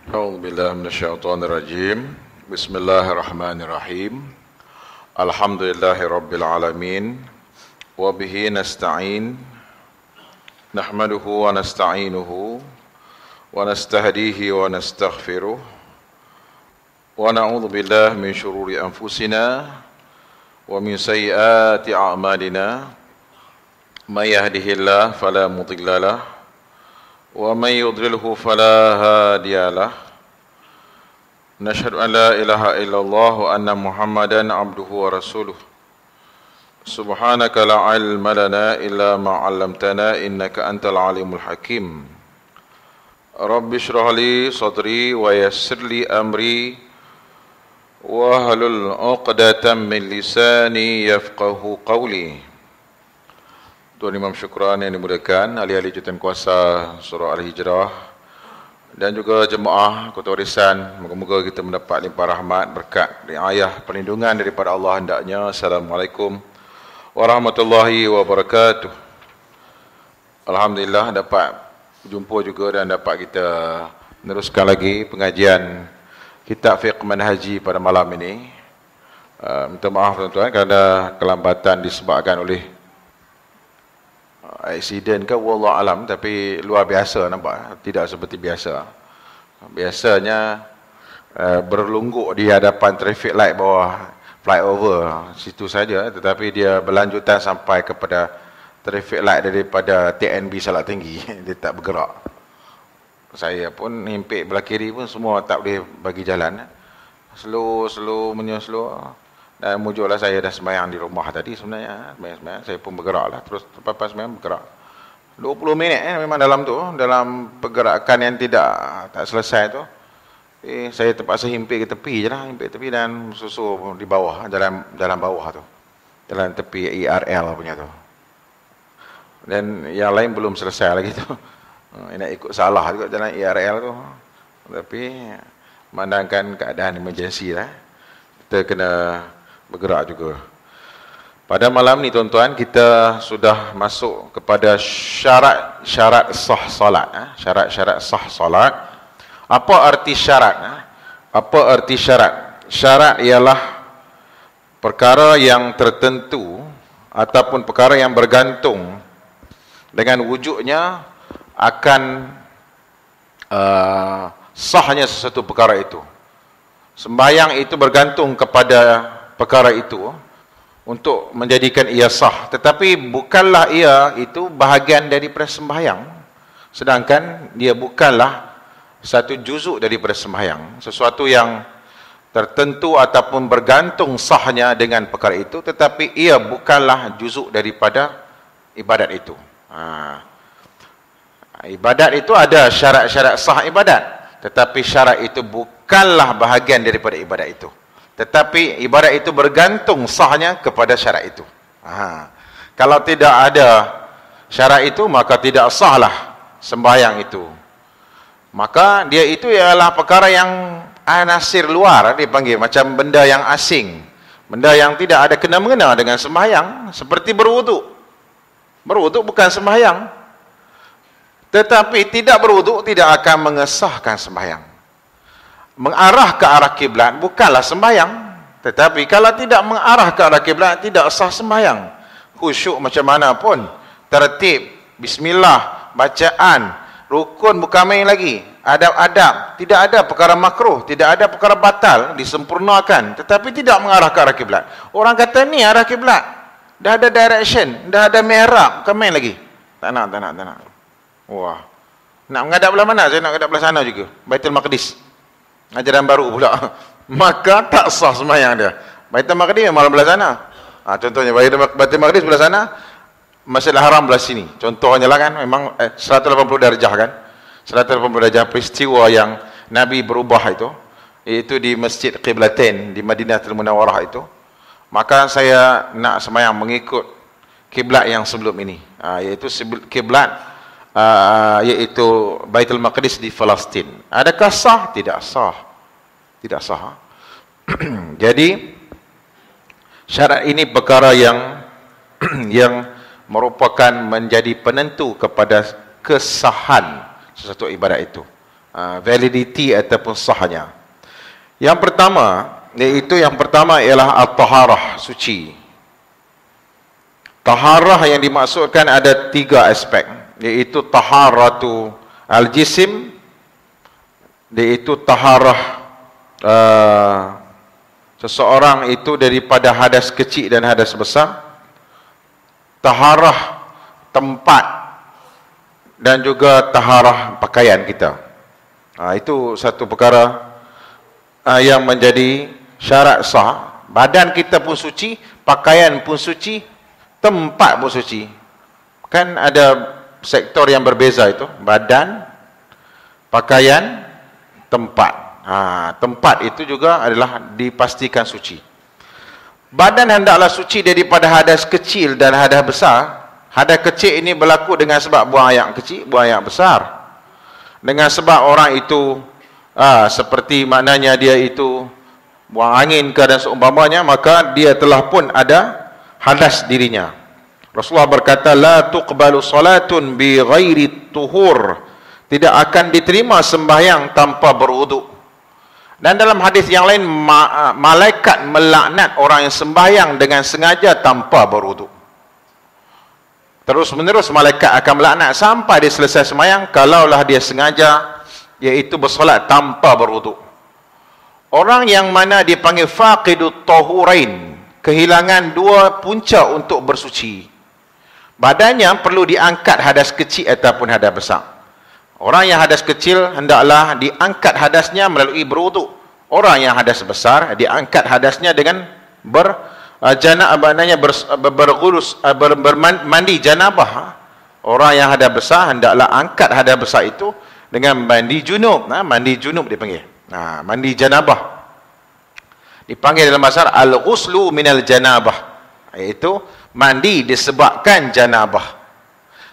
أعوذ بالله من الشيطان الرجيم بسم الله الرحمن الرحيم الحمد لله رب العالمين وبه نستعين نحمده ونستعينه ونستهديه ونستغفره ونعوذ بالله من شرور أنفسنا ومن سيئات أعمالنا من يهده الله فلا مضل له ومن يضلله فلا هادي له نشهد أن لا إله إلا الله وأن محمدا عبده ورسوله سبحانك لا علم لنا إلا ما علمتنا إنك أنت العليم الحكيم رب اشرح لي صدري ويسر لي أمري واحلل عقدة من لساني يفقه قولي. Tuan Imam Syukran yang dimuliakan, ahli-ahli jawatan kuasa Surah Al-Hijrah dan juga jemaah Kota Warisan, moga-moga kita mendapat limpah rahmat, berkat, riayah, perlindungan daripada Allah hendaknya. Assalamualaikum warahmatullahi wabarakatuh. Alhamdulillah dapat berjumpa juga dan dapat kita meneruskan lagi pengajian kitab fiqh manhaji pada malam ini. Minta maaf tuan-tuan kerana kelambatan disebabkan oleh aksiden ke wallahu alam, tapi luar biasa nampak, tidak seperti biasa. Biasanya berlungguk di hadapan traffic light bawah flyover situ saja, tetapi dia berlanjutan sampai kepada traffic light daripada TNB Salak Tinggi. Dia tak bergerak. Saya pun himpit belah kiri pun semua tak boleh bagi jalan. Slow dan mujurlah saya dah sembahyang di rumah tadi sebenarnya. Sembahyang saya pun bergeraklah, terus lepas sembahyang bergerak 20 minit memang dalam tu, dalam pergerakan yang tak selesai tu. Saya terpaksa himpit ke tepi je lah, himpit tepi dan susu di bawah, jalan bawah tu, jalan tepi ERL punya tu. Dan yang lain belum selesai lagi tu. Nak ikut salah juga jalan ERL tu. Tapi memandangkan keadaan emergency lah, kita kena bergerak juga. Pada malam ni tuan-tuan, kita sudah masuk kepada syarat-syarat sah salat. Syarat-syarat sah salat. Apa arti syarat? Apa arti syarat? Syarat ialah perkara yang tertentu ataupun perkara yang bergantung dengan wujudnya akan sahnya sesuatu perkara itu. Sembahyang itu bergantung kepada perkara itu untuk menjadikan ia sah, tetapi bukanlah ia itu bahagian daripada sembahyang, sedangkan dia bukanlah satu juzuk daripada sembahyang, sesuatu yang tertentu ataupun bergantung sahnya dengan perkara itu, tetapi ia bukanlah juzuk daripada ibadat itu. Ibadat itu ada syarat-syarat sah ibadat, tetapi syarat itu bukanlah bahagian daripada ibadat itu, tetapi ibadat itu bergantung sahnya kepada syarat itu. Kalau tidak ada syarat itu, maka tidak sahlah sembahyang itu. Maka dia itu ialah perkara yang anasir luar, dipanggil macam benda yang asing, benda yang tidak ada kena-mengena dengan sembahyang, seperti berwuduk. Berwuduk bukan sembahyang, tetapi tidak berwuduk tidak akan mengesahkan sembahyang. Mengarah ke arah kiblat bukanlah sembahyang, tetapi kalau tidak mengarah ke arah kiblat tidak sah sembahyang. Khusyuk macam mana pun, tertib, bismillah, bacaan, rukun bukan main lagi, adab-adab, tidak ada perkara makruh, tidak ada perkara batal, disempurnakan, tetapi tidak mengarah ke arah kiblat. Orang kata ni arah kiblat, dah ada direction, dah ada mihrab, bukan main lagi. Tak nak. Wah, nak menghadap belah mana? Saya nak menghadap belah sana juga, Baitul Maqdis. Ajaran baru pula. Maka tak sah sembahyang dia. Baitul Maqdis memang belah sana. Contohnya Baitul Maqdis belah sana, Masjidil Haram belah sini. Contohnya lah kan, memang 180 darjah kan. 180 darjah peristiwa yang Nabi berubah itu di Masjid Qiblatain di Madinatul Munawwarah itu. Maka saya nak sembahyang mengikut kiblat yang sebelum ini, iaitu kiblat iaitu Baitul Maqdis di Palestin. Adakah sah? Tidak sah. Tidak sah. Jadi syarat ini perkara yang merupakan menjadi penentu kepada kesahan sesuatu ibadat itu. validity ataupun sahnya. Yang pertama ialah at-taharah, suci. Taharah yang dimaksudkan ada 3 aspek, iaitu taharatu al-jisim, iaitu taharah seseorang itu daripada hadas kecil dan hadas besar, taharah tempat, dan juga taharah pakaian kita. Itu satu perkara yang menjadi syarat sah. Badan kita pun suci, pakaian pun suci, tempat pun suci. Kan ada sektor yang berbeza itu, badan, pakaian, tempat. Tempat itu juga adalah dipastikan suci. Badan hendaklah suci daripada hadas kecil dan hadas besar. Hadas kecil ini berlaku dengan sebab buang air kecil, buang air besar. Dengan sebab orang itu seperti maknanya dia itu buang angin ke dan seumpamanya, maka dia telah pun ada hadas dirinya. Rasulullah berkata, la tuqbalu salatun bi ghairi tuhur, tidak akan diterima sembahyang tanpa berwuduk. Dan dalam hadis yang lain, malaikat melaknat orang yang sembahyang dengan sengaja tanpa berwuduk. Terus menerus malaikat akan melaknat sampai dia selesai sembahyang kalaulah dia sengaja, iaitu bersolat tanpa berwuduk. Orang yang mana dipanggil faqidut tahurain, kehilangan 2 punca untuk bersuci. Badannya perlu diangkat hadas kecil ataupun hadas besar. Orang yang hadas kecil hendaklah diangkat hadasnya melalui berwuduk. Orang yang hadas besar diangkat hadasnya dengan bermandi janabah. Orang yang hadas besar hendaklah angkat hadas besar itu dengan mandi junub. Mandi junub dipanggil. Mandi janabah. Dipanggil dalam bahasa al-ghuslu minal janabah. Iaitu mandi disebabkan janabah.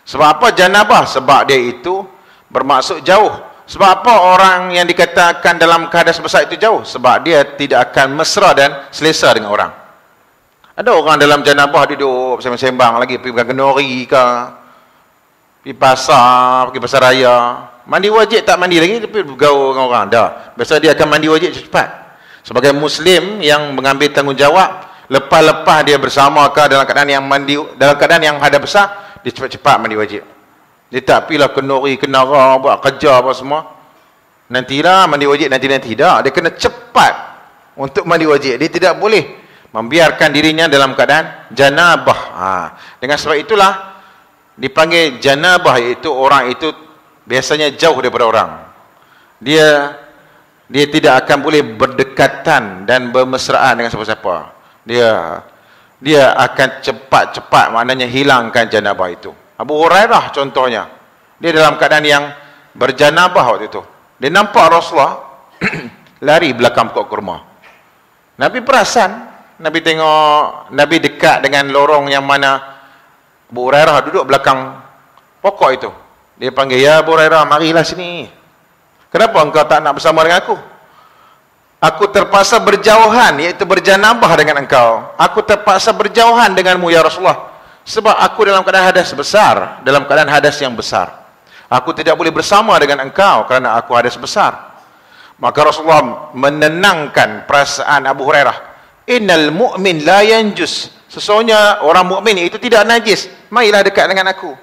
Sebab apa janabah? Sebab dia itu bermaksud jauh. Sebab apa orang yang dikatakan dalam hadas besar itu jauh? Sebab dia tidak akan mesra dan selesa dengan orang. Ada orang dalam janabah duduk sembang-sembang lagi, pergi makan kenduri ke, pergi pasar raya. Mandi wajib tak mandi lagi, tapi bergaul dengan orang. Dah. Biasa dia akan mandi wajib cepat. Sebagai Muslim yang mengambil tanggungjawab, lepas-lepas dia bersama ke dalam keadaan yang mandi, dalam keadaan yang hadas besar, dia cepat-cepat mandi wajib. Dia tak pilih kenduri, kenara, buat kerja apa semua. Nantilah mandi wajib, nanti-nanti. Dah. Dia kena cepat untuk mandi wajib. Dia tidak boleh membiarkan dirinya dalam keadaan janabah. Dengan sebab itulah dipanggil janabah, iaitu orang itu biasanya jauh daripada orang. Dia tidak akan boleh berdekatan dan bermesraan dengan siapa-siapa. Dia akan cepat-cepat maknanya hilangkan janabah itu. Abu Hurairah contohnya, dia dalam keadaan yang berjanabah waktu itu. Dia nampak Rasulullah lari belakang pokok kurma. Nabi perasan. Nabi tengok, Nabi dekat dengan lorong yang mana Abu Hurairah duduk belakang pokok itu. Dia panggil, ya Abu Hurairah, marilah sini. Kenapa engkau tak nak bersama dengan aku? Aku terpaksa berjauhan, iaitu berjanabah dengan engkau. Aku terpaksa berjauhan denganmu ya Rasulullah. Sebab aku dalam keadaan hadas besar, dalam keadaan hadas yang besar. Aku tidak boleh bersama dengan engkau kerana aku hadas besar. Maka Rasulullah menenangkan perasaan Abu Hurairah. Innal mu'min la yanjus. Sesungguhnya orang mukmin itu tidak najis. Marilah dekat dengan aku.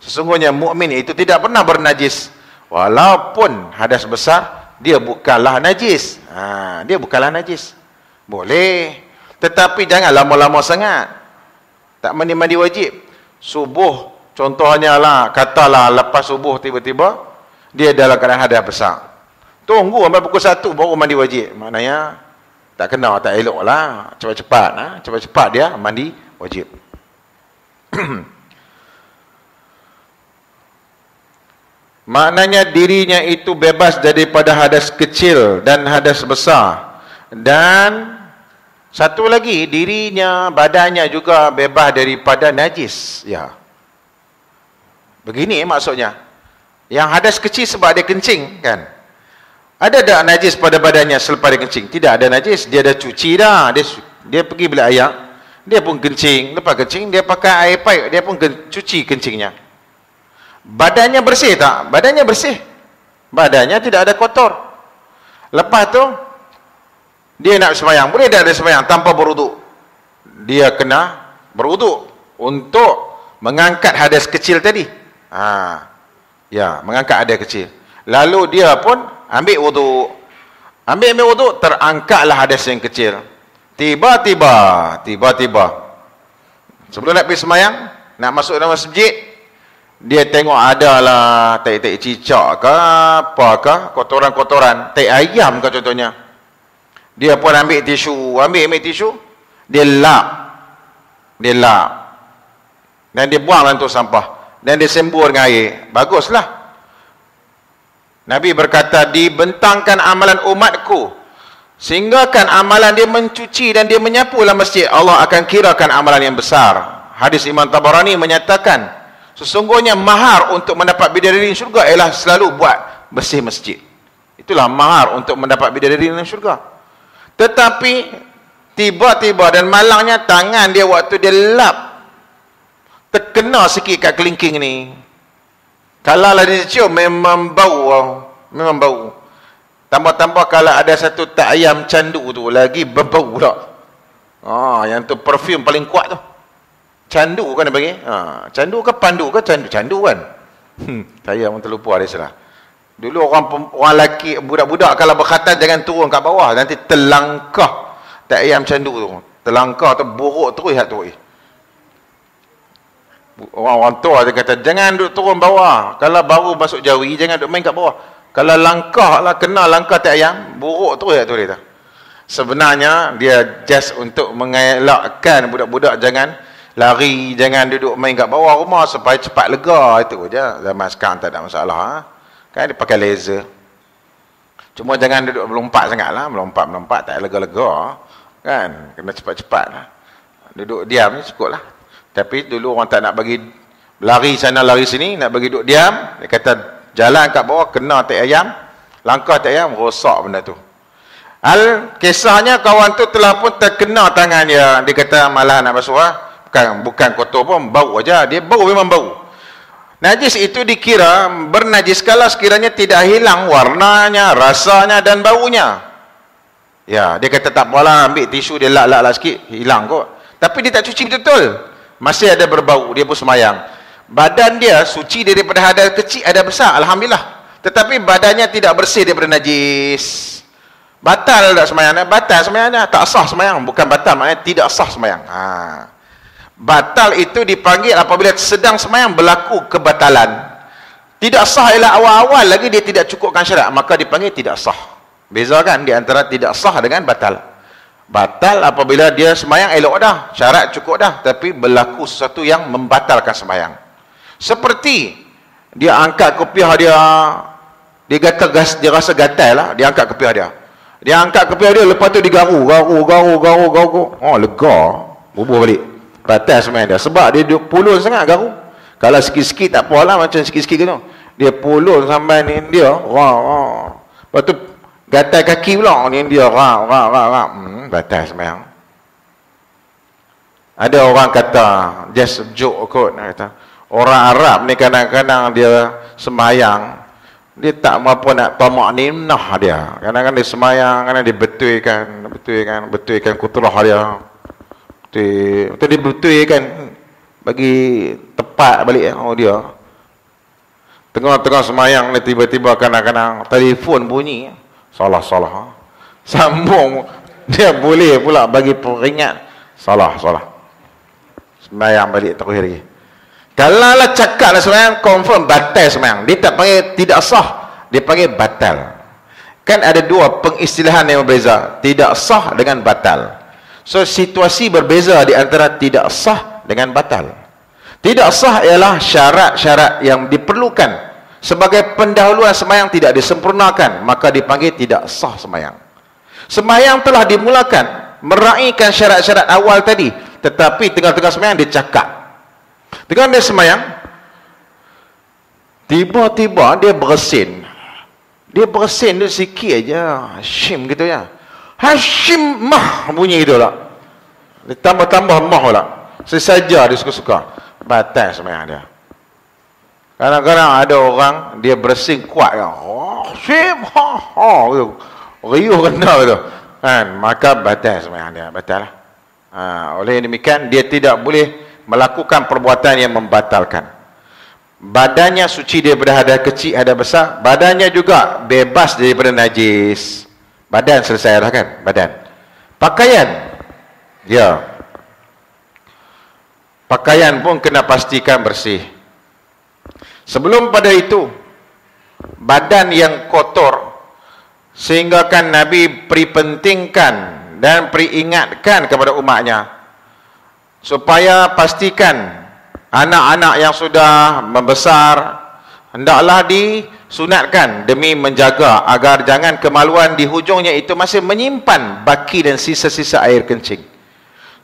Sesungguhnya mukmin itu tidak pernah bernajis. Walaupun hadas besar, dia bukanlah najis. Dia bukanlah najis. Boleh. Tetapi jangan lama-lama sangat. Tak mandi-mandi wajib. Subuh, contohnya lah, katalah lepas subuh tiba-tiba, dia dalam keadaan hadas besar. Tunggu sampai pukul 1 baru mandi wajib. Maknanya, tak kena, tak elok lah. Cepat-cepat. Cepat-cepat dia mandi wajib. Maknanya dirinya itu bebas daripada hadas kecil dan hadas besar. Dan satu lagi, dirinya, badannya juga bebas daripada najis. Ya. Begini maksudnya. Yang hadas kecil sebab dia kencing, kan? Ada tak najis pada badannya selepas dia kencing? Tidak ada najis. Dia dah cuci dah. Dia pergi beli air. Dia pun kencing. Lepas kencing, dia pakai air paip. Dia pun cuci kencingnya. Badannya bersih tak? Badannya bersih. Badannya tidak ada kotor. Lepas tu dia nak sembahyang, boleh tak ada sembahyang tanpa berwuduk? Dia kena berwuduk untuk mengangkat hadas kecil tadi. Ya, mengangkat hadas kecil. Lalu dia pun ambil wuduk. Ambil wuduk, terangkatlah hadas yang kecil. Tiba-tiba sebelum nak pergi sembahyang, nak masuk dalam masjid, dia tengok adalah tai-tai cicak ke apakah, kotoran-kotoran, tai ayam ke contohnya. Dia pun ambil tisu, dia lap. Dan dia buang dalam tu sampah. Dan dia sembur dengan air. Baguslah. Nabi berkata, dibentangkan amalan umatku, sehinggakan amalan dia mencuci dan dia menyapu dalam masjid, Allah akan kirakan amalan yang besar. Hadis Imam Tabarani menyatakan, sesungguhnya mahar untuk mendapat bidadari di syurga ialah selalu buat bersih masjid. Itulah mahar untuk mendapat bidadari di syurga. Tetapi tiba-tiba dan malangnya tangan dia waktu dia lap terkena sikit kat kelingking ni. Kalau lah dia cium memang bau. Tambah-tambah kalau ada satu tak ayam candu tu lagi berbau pula. Yang tu perfume paling kuat tu. Candu kan dia panggil? Candu ke pandu ke candu? Candu kan? Saya pun terlupa dia salah. Dulu orang lelaki, budak-budak kalau berkhatan jangan turun kat bawah, nanti terlangkah tak ayam candu tu. Terlangkah tu buruk terus hak tu. Orang tua dia kata jangan duduk turun bawah. Kalau baru masuk jawi jangan duduk main kat bawah. Kalau langkah lah, kena langkah tak ayam, buruk terus hak tu dia. Sebenarnya dia just untuk mengelakkan budak-budak jangan lari, jangan duduk main kat bawah rumah supaya cepat lega, itu je. Zaman sekarang tak ada masalah. Kan dia pakai laser. Cuma jangan duduk melompat sangat lah. Melompat tak lega-lega. Kan? Kena cepat-cepat lah. Duduk diam ni cukup lah. Tapi dulu orang tak nak bagi lari sana lari sini, nak bagi duduk diam. Dia kata jalan kat bawah kena tak ayam, langkah tak ayam, rosak benda tu. Kisahnya kawan tu telah pun terkena tangan dia. Dia kata malah nak basuh lah. Bukan kotor pun, bau aja. Dia bau memang bau. Najis itu dikira bernajis kalau sekiranya tidak hilang warnanya, rasanya dan baunya. Ya, dia kata tak apalah, ambil tisu dia lap sikit, hilang kok. Tapi dia tak cuci betul-betul. Masih ada berbau, dia pun semayang. Badan dia suci daripada hadas kecil, ada besar, alhamdulillah. Tetapi badannya tidak bersih daripada najis. Batal tak semayang? Batal semayangnya, tak sah semayang. Bukan batal, maknanya tidak sah semayang. Batal itu dipanggil apabila sedang semayang berlaku kebatalan. Tidak sah ialah awal-awal lagi dia tidak cukupkan syarat, maka dipanggil tidak sah. Bezakan di antara tidak sah dengan batal. Batal apabila dia semayang elok dah, syarat cukup dah, tapi berlaku sesuatu yang membatalkan semayang. Seperti dia angkat kopiah dia kata dia rasa gatal lah, dia angkat kopiah dia. Dia angkat kopiah dia, lepas tu digaru. Oh, lega, bubuh balik. Batal semayang dia. Sebab dia duduk pulun sangat garu. Kalau sikit-sikit tak apalah, macam sikit-sikit gitu. Dia pulun sampai ni dia. Lepas tu gatal kaki pula ni dia. Batal semayang. Ada orang kata, just joke kot, kata, orang Arab ni kadang-kadang dia semayang, dia tak mampu nak tamak nimnah dia. Kadang-kadang dia semayang, kadang dia betulkan kuturah dia. Betul dia betulkan, bagi tepat balik dia. Tengah-tengah semayang ni tiba-tiba kadang-kadang telefon bunyi. Salah. Sambung. Dia boleh pula bagi peringat. Salah. Semayang balik terus lagi. Kalau lah cakap lah semayang, confirm batal semayang. Dia tak panggil tidak sah, dia panggil batal. Kan ada dua pengistilahan yang berbeza, tidak sah dengan batal. So situasi berbeza di antara tidak sah dengan batal. Tidak sah ialah syarat-syarat yang diperlukan sebagai pendahuluan semayang tidak disempurnakan, maka dipanggil tidak sah semayang. Semayang telah dimulakan, meraihkan syarat-syarat awal tadi, tetapi tengah-tengah semayang dia cakap. Tengah dia semayang, tiba-tiba dia bersin. Dia bersin tu sikit aja, Hashim gitu ya. Hashim mah bunyi gitu lah. Dia tambah mah pula. Sesaja dia suka-suka. Batal semayang dia. Kadang-kadang ada orang dia bersin kuat kan. Sim, riuh kena tu. Kan, maka batal sembahyang dia, batal lah. Oleh demikian dia tidak boleh melakukan perbuatan yang membatalkan. Badannya suci daripada hadas kecil, hadas besar. Badannya juga bebas daripada najis. Badan selesai lah kan, badan. Pakaian, ya. Pakaian pun kena pastikan bersih. Sebelum pada itu, badan yang kotor, sehingga kan Nabi peripentingkan dan peringatkan kepada umatnya, supaya pastikan anak-anak yang sudah membesar, hendaklah disunatkan demi menjaga agar jangan kemaluan di hujungnya itu masih menyimpan baki dan sisa-sisa air kencing.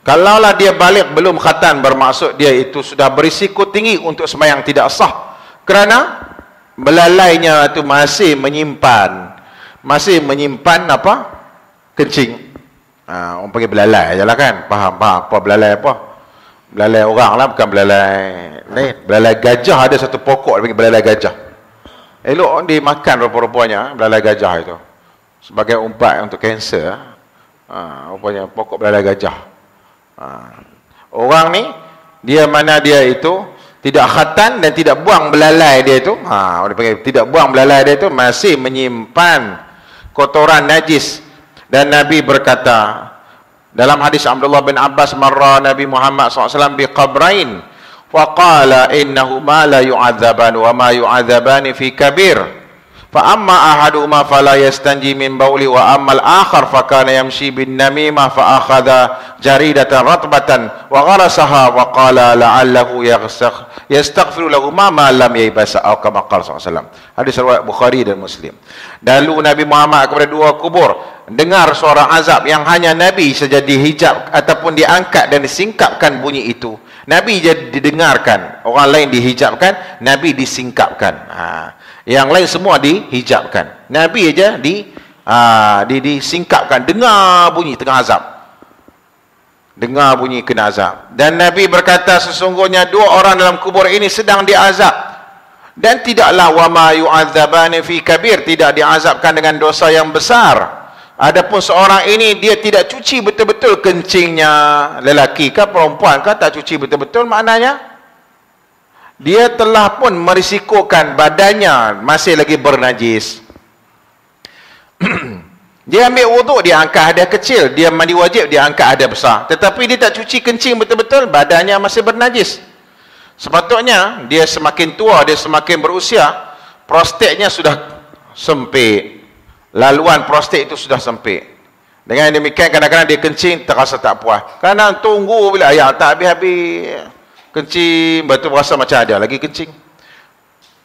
Kalaulah dia balik belum khatan, bermaksud dia itu sudah berisiko tinggi untuk sembahyang tidak sah, kerana belalainya itu masih menyimpan apa? Kencing. Orang panggil belalai je lah kan. Faham apa belalai apa? Belalai orang lah, bukan belalai ni. Belalai gajah, ada satu pokok dia panggil belalai gajah. Elok dimakan rupa-rupanya belalai gajah itu, sebagai umpat untuk kanser. Rupanya pokok belalai gajah. Orang ni dia mana dia itu tidak khatan dan tidak buang belalai dia itu, dia panggil tidak buang belalai dia itu, masih menyimpan kotoran najis. Dan Nabi berkata dalam hadis Abdullah bin Abbas, marra Nabi Muhammad SAW bi qabrain wa qala innahuma la yu'adzaban wa ma yu'adzabani fi kabir, fa amma ahaduhuma fala yastanji min bauli wa ammal akhar fa kana yamshi bin namimah fa akhadha jaridatan ratbatan wa gharasaha wa qala la'allahu yastaghfiru lahu ma lam yaybasa aw kama qala sallallahu. Hadis riwayat Bukhari dan Muslim. Lalu Nabi Muhammad kepada dua kubur dengar suara azab yang hanya Nabi saja dihijab ataupun diangkat dan disingkapkan bunyi itu. Nabi jadi didengarkan, orang lain dihijabkan, Nabi disingkapkan. Yang lain semua dihijabkan, Nabi aja disingkapkan. Dengar bunyi tengah azab, dengar bunyi kena azab. Dan Nabi berkata, sesungguhnya dua orang dalam kubur ini sedang diazab, dan tidaklah wa ma yu'adzabani fi kabir, tidak diazabkan dengan dosa yang besar. Adapun seorang ini dia tidak cuci betul-betul kencingnya, lelaki kah perempuan kah tak cuci betul-betul, maknanya dia telah pun merisikokan badannya masih lagi bernajis. Dia ambil wuduk, dia angkat hadas kecil, dia mandi wajib, dia angkat hadas besar, tetapi dia tak cuci kencing betul-betul, badannya masih bernajis. Sepatutnya dia semakin tua, dia semakin berusia, prostatnya sudah sempit, laluan prostat itu sudah sempit. Dengan demikian kadang-kadang dia kencing terasa tak puas, kadang tunggu bila air tak habis-habis kencing, lepas tu rasa macam ada lagi kencing,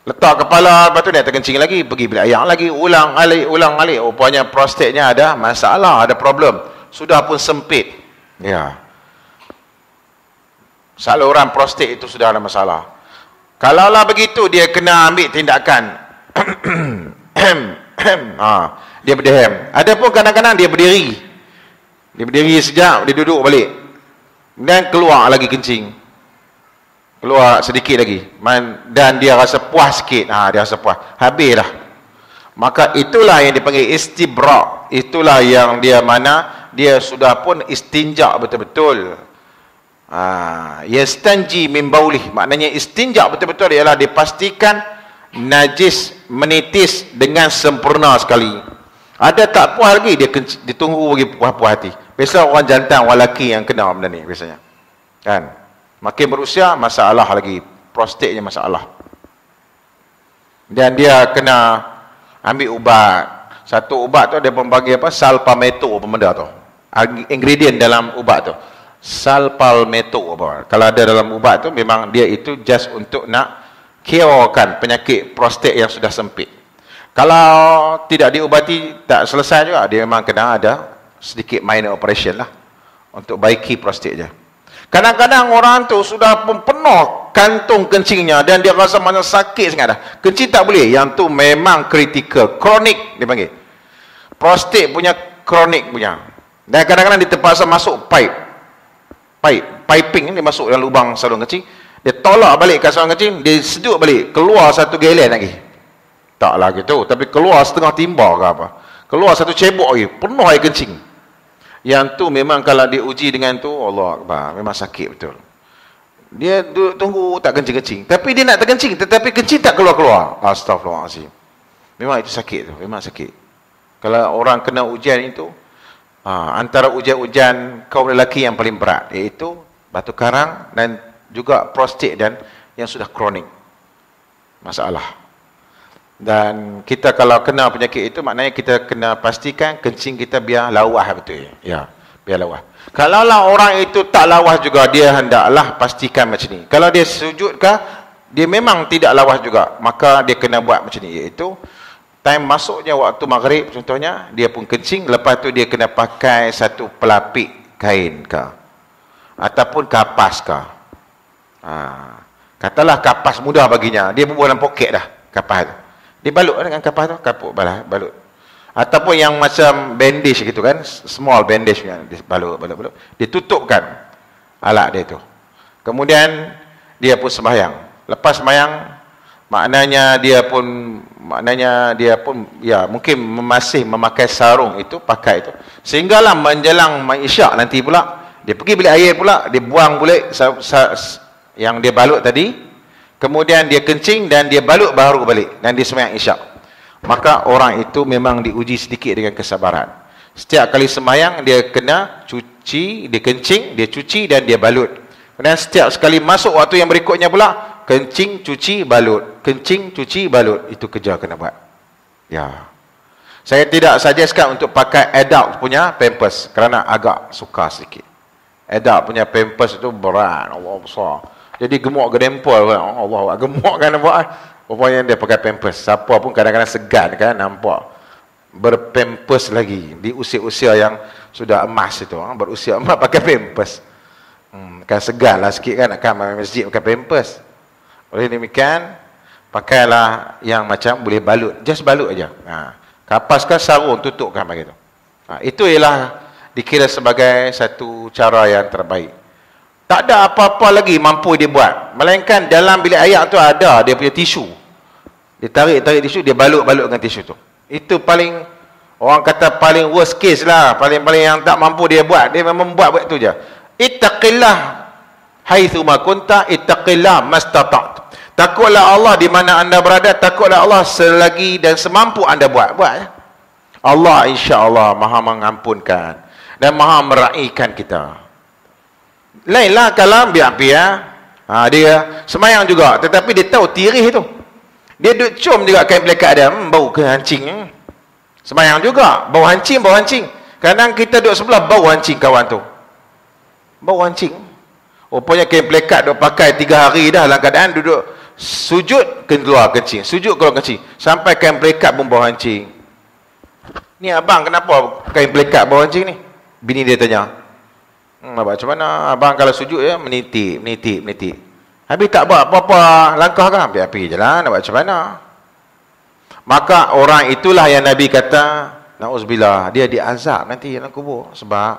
letak kepala, lepas tu dia terkencing lagi, pergi bilik air lagi, ulang alik. Rupanya prostatnya ada masalah, ada problem, sudah pun sempit. Ya, saluran prostat itu sudah ada masalah. Kalaulah begitu, dia kena ambil tindakan. Dia berdiam. Adapun kadang-kadang dia berdiri sekejap, dia duduk balik, dan keluar lagi kencing, keluar sedikit lagi, dan dia rasa puas sikit, dia rasa puas, habis dah. Maka itulah yang dipanggil istibra'. Itulah yang dia mana dia sudah pun istinja betul-betul. Yastanji min baulih, maknanya istinja betul-betul ialah dipastikan najis menitis dengan sempurna sekali. Ada tak puas lagi, dia ditunggu bagi puas-puas hati. Biasa orang jantan, orang lelaki yang kena benda ni biasanya, kan? Makin berusia, masalah lagi, prostatnya masalah, dan dia kena ambil ubat. Satu ubat tu dia membagi apa, salpameto apa benda tu, ingredient dalam ubat tu, salpameto apa. Kalau ada dalam ubat tu, memang dia itu just untuk nak curekan penyakit prostat yang sudah sempit. Kalau tidak diubati tak selesai juga, dia memang kena ada sedikit minor operation lah untuk baiki prostat je. Kadang-kadang orang tu sudah pun penuh kantung kencingnya dan dia rasa macam sakit sangat dah, kencing tak boleh. Yang tu memang kritikal, kronik dia panggil, prostat punya kronik punya. Dan kadang-kadang dia terpaksa masuk piping, dia masuk dalam lubang saluran kencing, Dia tolak balik kat seorang kencing, dia sedut balik, keluar 1 galen lagi. Taklah gitu, tapi keluar setengah timba ke apa. Keluar 1 cebok lagi, penuh air kencing. Yang tu memang kalau diuji dengan tu, Allah Akbar, memang sakit betul. Dia tunggu tak kencing-kencing, tapi dia nak terkencing, tetapi kencing tak keluar-keluar. Astagfirullahaladzim. Memang itu sakit tu, memang sakit. Kalau orang kena ujian itu, antara ujian-ujian kaum lelaki yang paling berat, iaitu batu karang dan juga prostat dan yang sudah kronik masalah. Dan kita kalau kena penyakit itu, maknanya kita kena pastikan kencing kita biar lawah betul. Ya, biar lawah. Kalaulah orang itu tak lawah juga, dia hendaklah pastikan macam ni. Kalau dia sujudkah, dia memang tidak lawah juga, maka dia kena buat macam ni, iaitu time masuknya waktu maghrib contohnya, dia pun kencing, lepas tu dia kena pakai satu pelapik kain ke, ataupun kapas ke. Katalah kapas mudah baginya, dia buat dalam poket dah kapas tu. Dia balut dengan kapas tu, kapuk balut. Ataupun yang macam bandage gitu kan, small bandage yang dia balut. Dia tutupkan alat dia tu. Kemudian dia pun sembahyang. Lepas sembahyang, maknanya dia pun ya mungkin masih memakai sarung itu, pakai itu. Sehinggalah menjelang isyak nanti pula, dia pergi bilik air pula, dia buang pula yang dia balut tadi. Kemudian dia kencing dan dia balut baru balik dan dia sembahyang isyak. Maka orang itu memang diuji sedikit dengan kesabaran. Setiap kali sembahyang dia kena cuci, dia kencing, dia cuci dan dia balut. Kemudian setiap sekali masuk waktu yang berikutnya pula, kencing, cuci, balut. Kencing, cuci, balut. Itu kerja kena buat. Ya. Saya tidak suggestkan untuk pakai adult punya pampers kerana agak sukar sikit. Adult punya pampers itu berat, Allah besar. Jadi gemuk gedempol kan. Allah, gemuk kan nampak. Rupanya dia pakai pampers. Siapa pun kadang-kadang segan kan nampak berpampers lagi di usia-usia yang sudah emas itu. Berusia emas pakai pampers. Kan segan lah sikit kan, akan masjid pakai pampers. Oleh demikian, pakailah yang macam boleh balut. Just balut aja. Kapaskah sarung, tutupkan begitu. Itu ialah dikira sebagai satu cara yang terbaik. Tak ada apa-apa lagi mampu dia buat. Melainkan dalam bilik air tu ada dia punya tisu. Dia tarik tisu, dia balut-balut dengan tisu tu. Itu paling, orang kata paling worst case lah. Paling-paling yang tak mampu dia buat. Dia memang buat tu je. Ittaqillah haitsu ma kunta, ittaqillah mastata'ta. Takutlah Allah di mana anda berada, takutlah Allah selagi dan semampu anda buat. Allah insya-Allah Maha mengampunkan dan Maha meraihkan kita. Lainlah kalau biar-biar dia semayang juga, tetapi dia tahu tirih tu. Dia duduk cium juga kain pelekat dia, bau ke hancing. Semayang juga, bau hancing. Kadang kita duduk sebelah, bau hancing kawan tu. Bau hancing. Rupanya kain pelekat duduk pakai 3 hari dah dalam keadaan duduk sujud, keluar kencing. Sujud, keluar kencing. Sampai kain pelekat pun bau hancing. Ni abang kenapa kain pelekat bau hancing ni? Bini dia tanya. Macam mana abang kalau sujud ya, menitip. Habis tak buat apa-apa langkah kan? Api-api je lah, nak buat macam mana? Maka orang itulah yang Nabi kata, na'udzubillah, dia diazab nanti dalam kubur. Sebab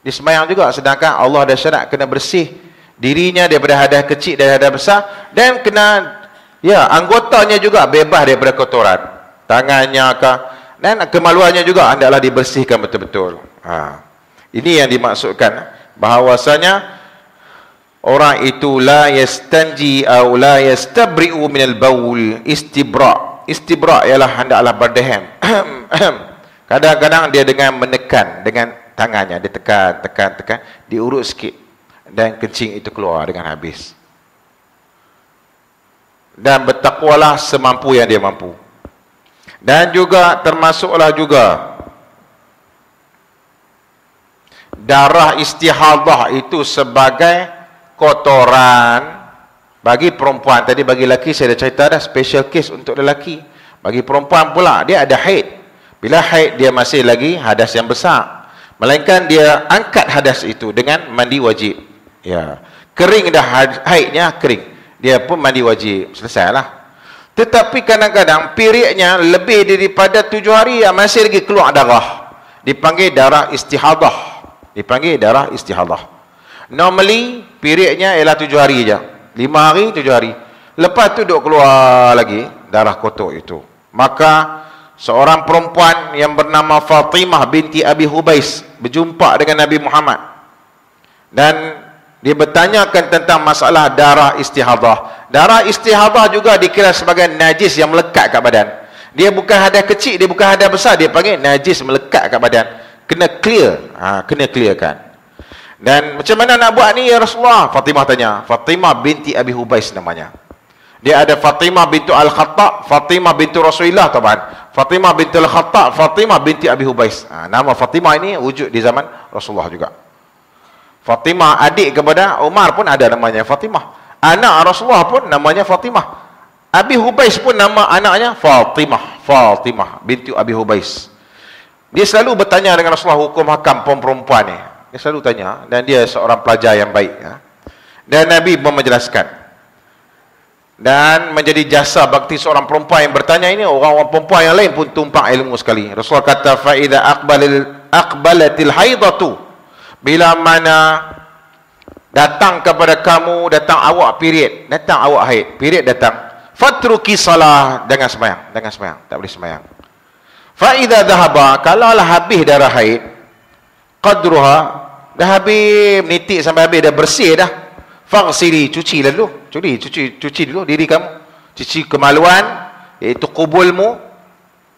dia sembahyang juga, sedangkan Allah dah syarat kena bersih dirinya daripada hadas kecil dan hadas besar, dan kena, ya, anggotanya juga bebas daripada kotoran. Tangannya dan kemaluannya juga hendaklah dibersihkan betul-betul. Ini yang dimaksudkan bahawasanya orang itu la yastanji atau la yastabri'u minal baul. Istibra' ialah hendaklah berdeham. Kadang-kadang dia dengan menekan dengan tangannya, dia tekan, diurut sikit dan kencing itu keluar dengan habis. Dan bertakwalah semampu yang dia mampu. Dan juga termasuklah juga darah istihadah itu sebagai kotoran bagi perempuan. Tadi bagi lelaki saya dah cerita dah, special case untuk lelaki. Bagi perempuan pula, dia ada haid. Bila haid, dia masih lagi hadas yang besar, melainkan dia angkat hadas itu dengan mandi wajib. Ya, kering dah haidnya, kering, dia pun mandi wajib, selesailah. Tetapi kadang-kadang periodnya lebih daripada 7 hari yang masih lagi keluar darah, dipanggil darah istihadah. Normally periodnya ialah 7 hari je. 5 hari, 7 hari. Lepas tu duk keluar lagi darah kotor itu. Maka seorang perempuan yang bernama Fatimah binti Abi Hubais berjumpa dengan Nabi Muhammad. Dan dia bertanyakan tentang masalah darah istihadah. Darah istihadah juga dikira sebagai najis yang melekat kat badan. Dia bukan hadas kecil, dia bukan hadas besar, dia panggil najis melekat kat badan. Kena clear. Kena clearkan. Dan macam mana nak buat ni ya Rasulullah? Fatimah tanya. Fatimah binti Abi Hubais namanya. Dia ada Fatimah bintu Al-Khattab, Fatimah bintu Rasulullah taban. Fatimah bintu Al-Khattab, Fatimah binti Abi Hubais. Nama Fatimah ini wujud di zaman Rasulullah juga. Fatimah adik kepada Umar pun ada namanya Fatimah. Anak Rasulullah pun namanya Fatimah. Abi Hubais pun nama anaknya Fatimah. Fatimah binti Abi Hubais. Dia selalu bertanya dengan Rasulullah hukum hakam perempuan ni. Dia selalu tanya, dan dia seorang pelajar yang baik. Dan Nabi menjelaskan. Dan menjadi jasa bakti seorang perempuan yang bertanya ini, orang-orang perempuan yang lain pun tumpang ilmu sekali. Rasulullah kata, فَإِذَا أَقْبَلَتِ الْحَيْضَةُ, bila mana datang kepada kamu, datang awak period, datang awak haid, period datang, فَاتْرُكِ صَلَاةً, jangan sembahyang, jangan sembahyang, tak boleh sembahyang. فَإِذَا ذَهَبَ, kalaulah habis darah haid, قَدْرُهَا, dah habis menitik sampai habis, dah bersih dah, faghsili, cuci dulu. Cuci dulu diri kamu. Cuci kemaluan, iaitu kubulmu.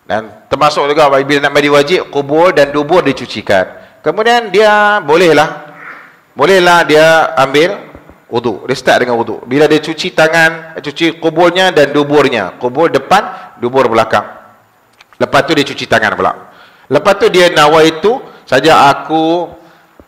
Dan termasuk juga bila nak mandi wajib, kubul dan dubur dicucikan. Kemudian dia bolehlah dia ambil wudu. Dia start dengan wudu. Bila dia cuci tangan, cuci kubulnya dan duburnya. Kubul depan, dubur belakang. Lepas tu dia cuci tangan pula. Lepas tu dia nawaitu saja aku,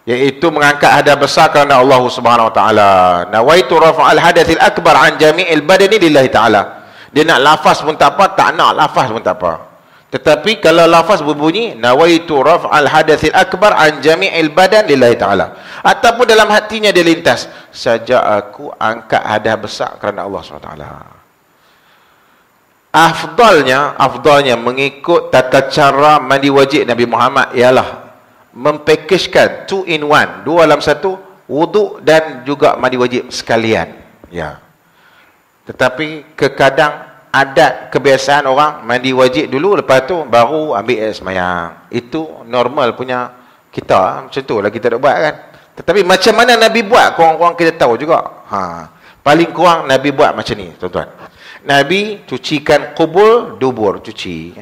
iaitu mengangkat hadas besar kerana Allah Subhanahu wa taala. Nawaitu rafa'al hadathil akbar an jami'il badani lillahi taala. Dia nak lafaz pun tak apa, tak nak lafaz pun tak apa. Tetapi kalau lafaz berbunyi nawaitu rafa'al hadathil akbar an jami'il badan lillahi taala, ataupun dalam hatinya dia lintas, saja aku angkat hadas besar kerana Allah Subhanahu wa taala. Afdalnya mengikut tata cara mandi wajib Nabi Muhammad ialah mempakejkan 2 in 1, 2 dalam 1, wuduk dan juga mandi wajib sekalian. Ya. Tetapi kekadang adat kebiasaan orang mandi wajib dulu, lepas tu baru ambil air semayang. Itu normal punya kita, macam tu lah kita nak buat kan. Tetapi macam mana Nabi buat, korang-korang kita tahu juga. Paling kurang Nabi buat macam ni, tuan-tuan. Nabi cucikan kubul, dubur, cuci.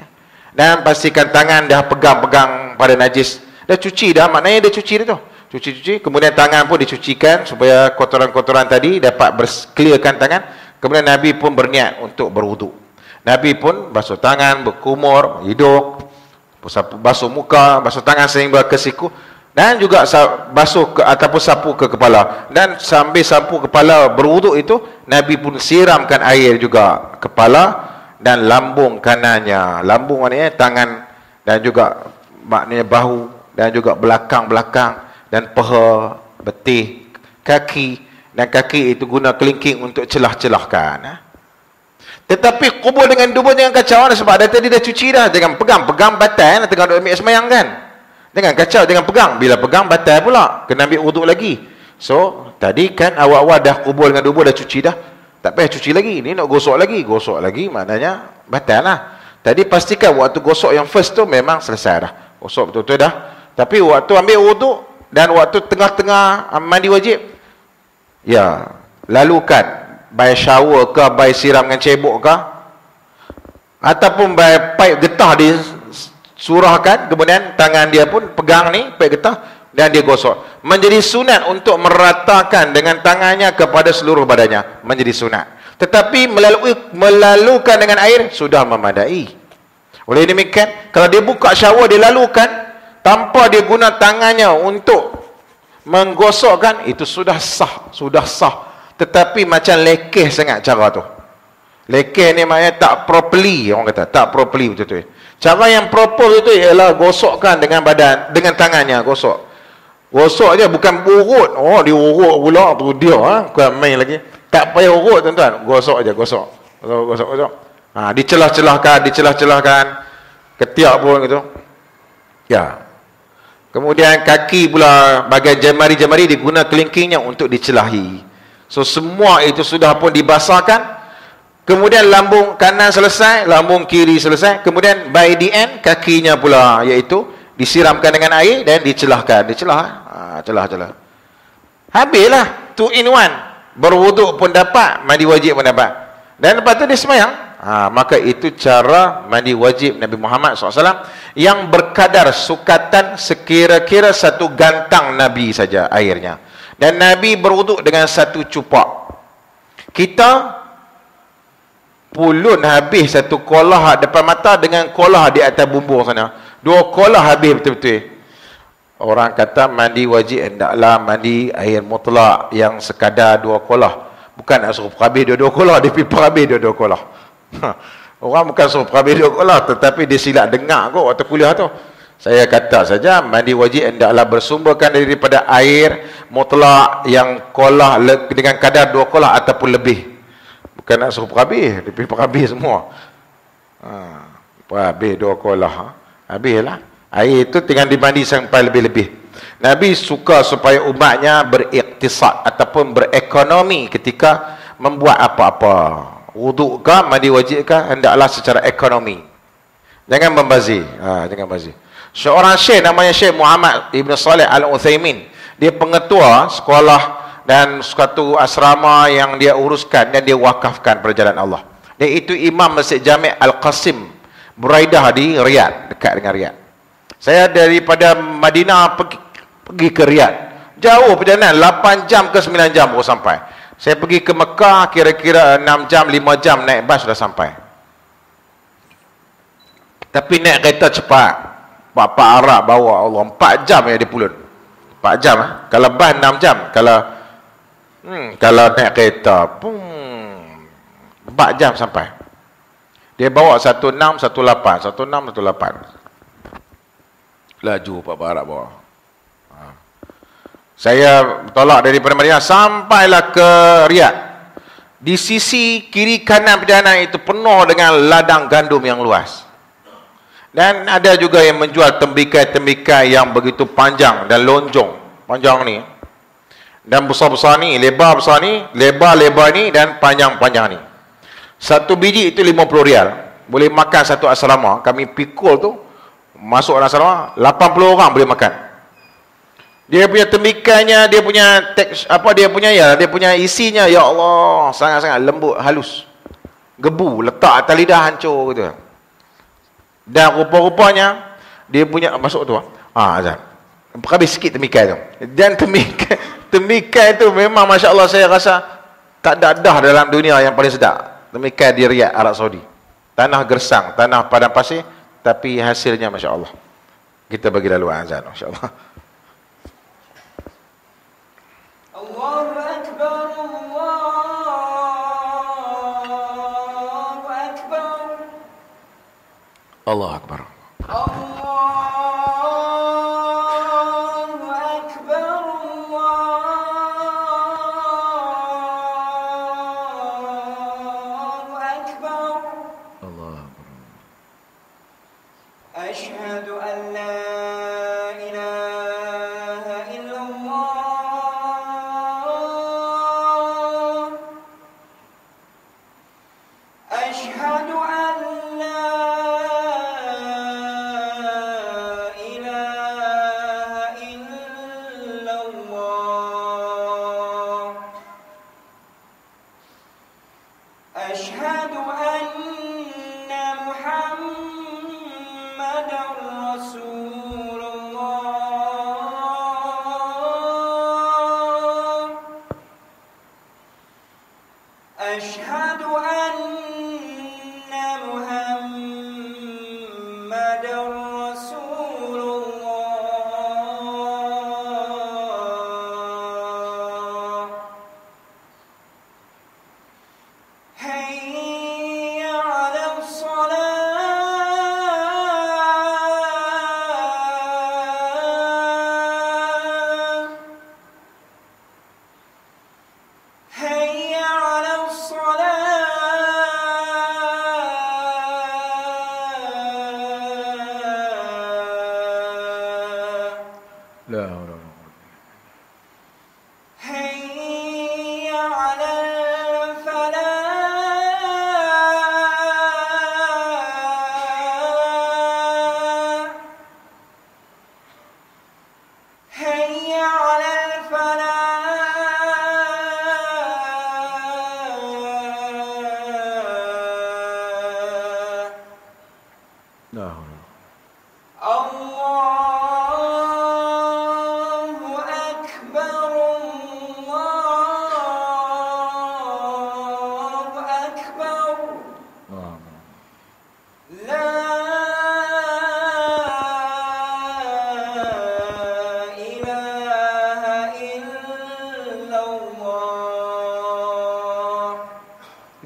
Dan pastikan tangan dah pegang-pegang pada najis. Dah cuci dah, maknanya dia cuci dah tu. Cuci, kemudian tangan pun dicucikan supaya kotoran-kotoran tadi dapat clearkan tangan. Kemudian Nabi pun berniat untuk berwuduk. Nabi pun basuh tangan, berkumur, hidung, basuh muka, basuh tangan sehingga ke siku, dan juga basuh ataupun sapu ke kepala. Dan sambil sapu kepala berwuduk itu, Nabi pun siramkan air juga kepala dan lambung kanannya. Lambung maknanya tangan dan juga maknanya bahu, dan juga belakang-belakang dan paha, betih, kaki, dan kaki itu guna kelingking untuk celah-celahkan. Tetapi kubur dengan dubur jangan kacau, sebab dah tadi dah cuci dah. Jangan pegang batal, tengah duk ambil semayang kan. Jangan kacau, jangan pegang. Bila pegang batal pula, kena ambil wuduk lagi. So, tadi kan awal-awal dah kubur dengan dubur dah cuci dah, tak payah cuci lagi. Ni nak gosok lagi maknanya batal lah. Tadi pastikan waktu gosok yang first tu memang selesai dah, gosok betul-betul dah. Tapi waktu ambil wuduk dan waktu tengah-tengah mandi wajib, ya, lalukan by shower ke, by siram dengan cebok ke, ataupun by pipe getah disurahkan, kemudian tangan dia pun pegang ni pipe getah dan dia gosok. Menjadi sunat untuk meratakan dengan tangannya kepada seluruh badannya, menjadi sunat. Tetapi melalukan dengan air sudah memadai. Oleh demikian, kalau dia buka shower, dia lalukan tanpa dia guna tangannya untuk menggosokkan, itu sudah sah. Tetapi macam lekeh sangat cara tu. Lekeh ni maknanya tak properly, orang kata tak properly betul-betul. Cara yang proper itu ialah gosokkan dengan badan, dengan tangannya gosok. Gosok je, bukan urut. Oh, dia urut pula tu dia, bukan main lagi. Tak payah urut tuan-tuan, gosok je, gosok. Dicelah-celahkan, ketiak pun gitu. Ya. Kemudian kaki pula, bagian jemari-jemari diguna kelingkingnya untuk dicelahi. So semua itu sudah pun dibasahkan. Kemudian lambung kanan selesai, lambung kiri selesai. Kemudian by the end, kakinya pula, iaitu disiramkan dengan air dan dicelahkan. Celah. Habislah, 2 in 1. Berwuduk pun dapat, mandi wajib pun dapat. Dan lepas tu dia semayang. Maka itu cara mandi wajib Nabi Muhammad SAW yang berkadar sukatan sekira-kira 1 gantang Nabi saja airnya. Dan Nabi berwuduk dengan 1 cupak. Kita pulun habis 1 kolah depan mata dengan kolah di atas bumbung sana. 2 kolah habis betul-betul. Orang kata mandi wajib hendaklah mandi air mutlak yang sekadar 2 kolah. Bukan nak suruh perhabis 2 kolah, dia pergi perhabis 2 kolah. Orang bukan suruh perhabis 2 kolah, tetapi dia silap dengar kot waktu kuliah tu. Saya kata saja mandi wajib hendaklah bersumberkan daripada air mutlak yang kolah dengan kadar 2 kolah ataupun lebih. Bukan nak suruh perhabis, dia pergi perhabis semua. Perhabis 2 kolah. Habislah. Air itu tinggal dimandi sampai lebih-lebih. Nabi suka supaya umatnya beriktisad ataupun berekonomi ketika membuat apa-apa. Wuduk kah, mandi wajib kah, hendaklah secara ekonomi. Jangan membazir. Jangan membazir. Seorang syekh namanya Syekh Muhammad Ibn Salih Al-Uthaymin. Dia pengetua sekolah dan suatu asrama yang dia uruskan dan dia wakafkan pada jalan Allah. Dia itu imam Masjid Jami' Al-Qasim Buraidah di Riyadh, dekat dengan Riyadh. Saya daripada Madinah pergi ke Riyadh. Jauh perjalanan, 8 jam ke 9 jam baru sampai. Saya pergi ke Mekah kira-kira 6 jam, 5 jam naik bas sudah sampai. Tapi naik kereta cepat. Pak Arab bawa, Allah, 4 jam ya dia pulun. 4 jam. Kalau bas 6 jam. Kalau naik kereta 4 jam sampai. Dia bawa 1618. Laju Pak Arab bawa. Saya tolak daripada Madinah sampailah ke Riyadh. Di sisi kiri kanan perjalanan itu penuh dengan ladang gandum yang luas. Dan ada juga yang menjual tembikai-tembikai yang begitu panjang dan lonjong. Panjang ni. Dan besar-besar ni, lebar besar ni, lebar-lebar ni dan panjang-panjang ni. 1 biji itu 50 rial. Boleh makan 1 asrama. Kami pikul tu, masuk dalam asrama, 80 orang boleh makan. Dia punya tembikanya, dia punya teks, dia punya isinya, ya Allah, sangat-sangat lembut, halus. Gebu, letak atas lidah hancur gitu. Dan rupa-rupanya dia punya masuk tu. Azan. Habis sikit tembikai tu. Dan tembikai tu memang masya-Allah, saya rasa tak ada dah dalam dunia yang paling sedap. Tembikai di Riyadh, Arab Saudi. Tanah gersang, tanah padang pasir, tapi hasilnya masya-Allah. Kita bagi lalu azan masya-Allah. Allahu Akbar, Allahu Akbar. Allahu Akbar. Allahu Akbar, Allahu Akbar. Allahu Akbar. Asyhadu an la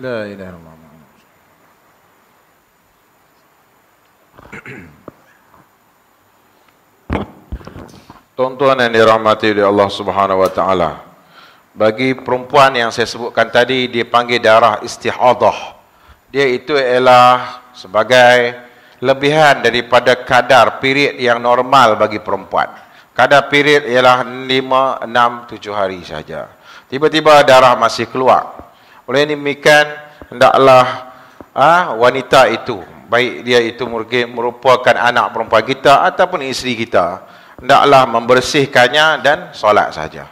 La ilaha illallah. Tuan-tuan yang dirahmati oleh Allah Subhanahu wa taala. Bagi perempuan yang saya sebutkan tadi dipanggil darah istihadah. Dia itu ialah sebagai lebihan daripada kadar period yang normal bagi perempuan. Kadar period ialah 5, 6, 7 hari saja. Tiba-tiba darah masih keluar. Oleh demikian hendaklah wanita itu, baik dia itu merupakan anak perempuan kita ataupun isteri kita, hendaklah membersihkannya dan solat saja.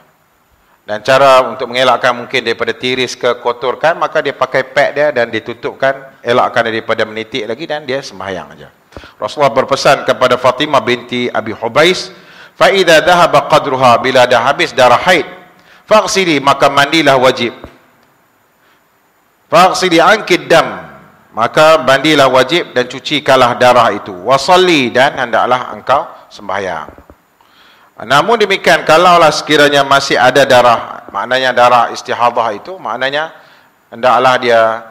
Dan cara untuk mengelakkan mungkin daripada tiris ke kotorkan, maka dia pakai pad dia dan ditutupkan, elakkan daripada menitik lagi dan dia sembahyang saja. Rasulullah berpesan kepada Fatimah binti Abi Hubais, fa idza dhahaba qadruha, bila dah habis darah haid, faghsili, maka mandilah wajib. Faghsili anki dam, maka mandilah wajib dan cucikanlah darah itu. Wasalli, dan hendaklah engkau sembahyang. Namun demikian, kalaulah sekiranya masih ada darah, maknanya darah istihadah itu, maknanya hendaklah dia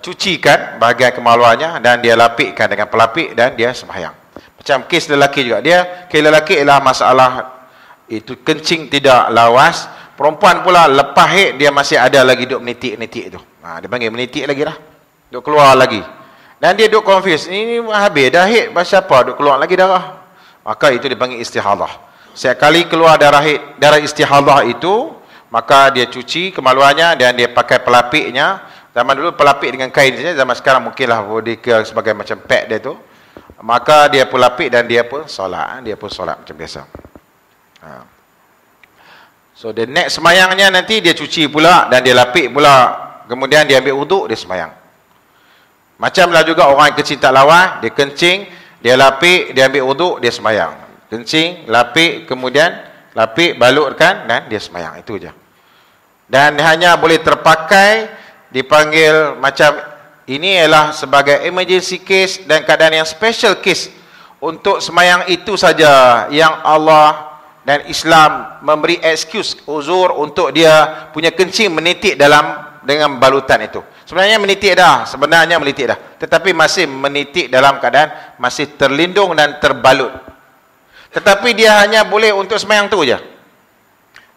cucikan bahagian kemaluannya dan dia lapikkan dengan pelapik dan dia sembahyang. Macam kes lelaki juga, kes lelaki ialah masalah itu kencing tidak lawas. Perempuan pula lepas haid dia masih ada lagi duk menitik-nitik tu. Dia panggil menitik lagi dah. Duk keluar lagi. Dan dia duk confuse, ini habis dah haid, pasal apa duk keluar lagi darah? Maka itu dipanggil istihadah. Setiap kali keluar darah istihadah itu, maka dia cuci kemaluannya dan dia pakai pelapiknya. Zaman dulu pelapik dengan kain saja, zaman sekarang mungkinlah sebagai macam pad dia tu. Maka dia pun lapik dan dia pun solat, macam biasa. So the next semayangnya nanti dia cuci pula dan dia lapik pula. Kemudian dia ambil wuduk, dia semayang. Macamlah juga orang yang kencing tak lawas, dia kencing, dia lapik, dia ambil wuduk, dia semayang. Kencing, lapik, kemudian lapik, balutkan dan dia semayang. Itu je. Dan hanya boleh terpakai, dipanggil macam ini ialah sebagai emergency case dan keadaan yang special case. Untuk semayang itu saja yang Allah dan Islam memberi excuse, uzur untuk dia punya kencing menitik dengan balutan itu. Sebenarnya menitik dah, tetapi masih menitik dalam keadaan masih terlindung dan terbalut. Tetapi dia hanya boleh untuk semayang tu je.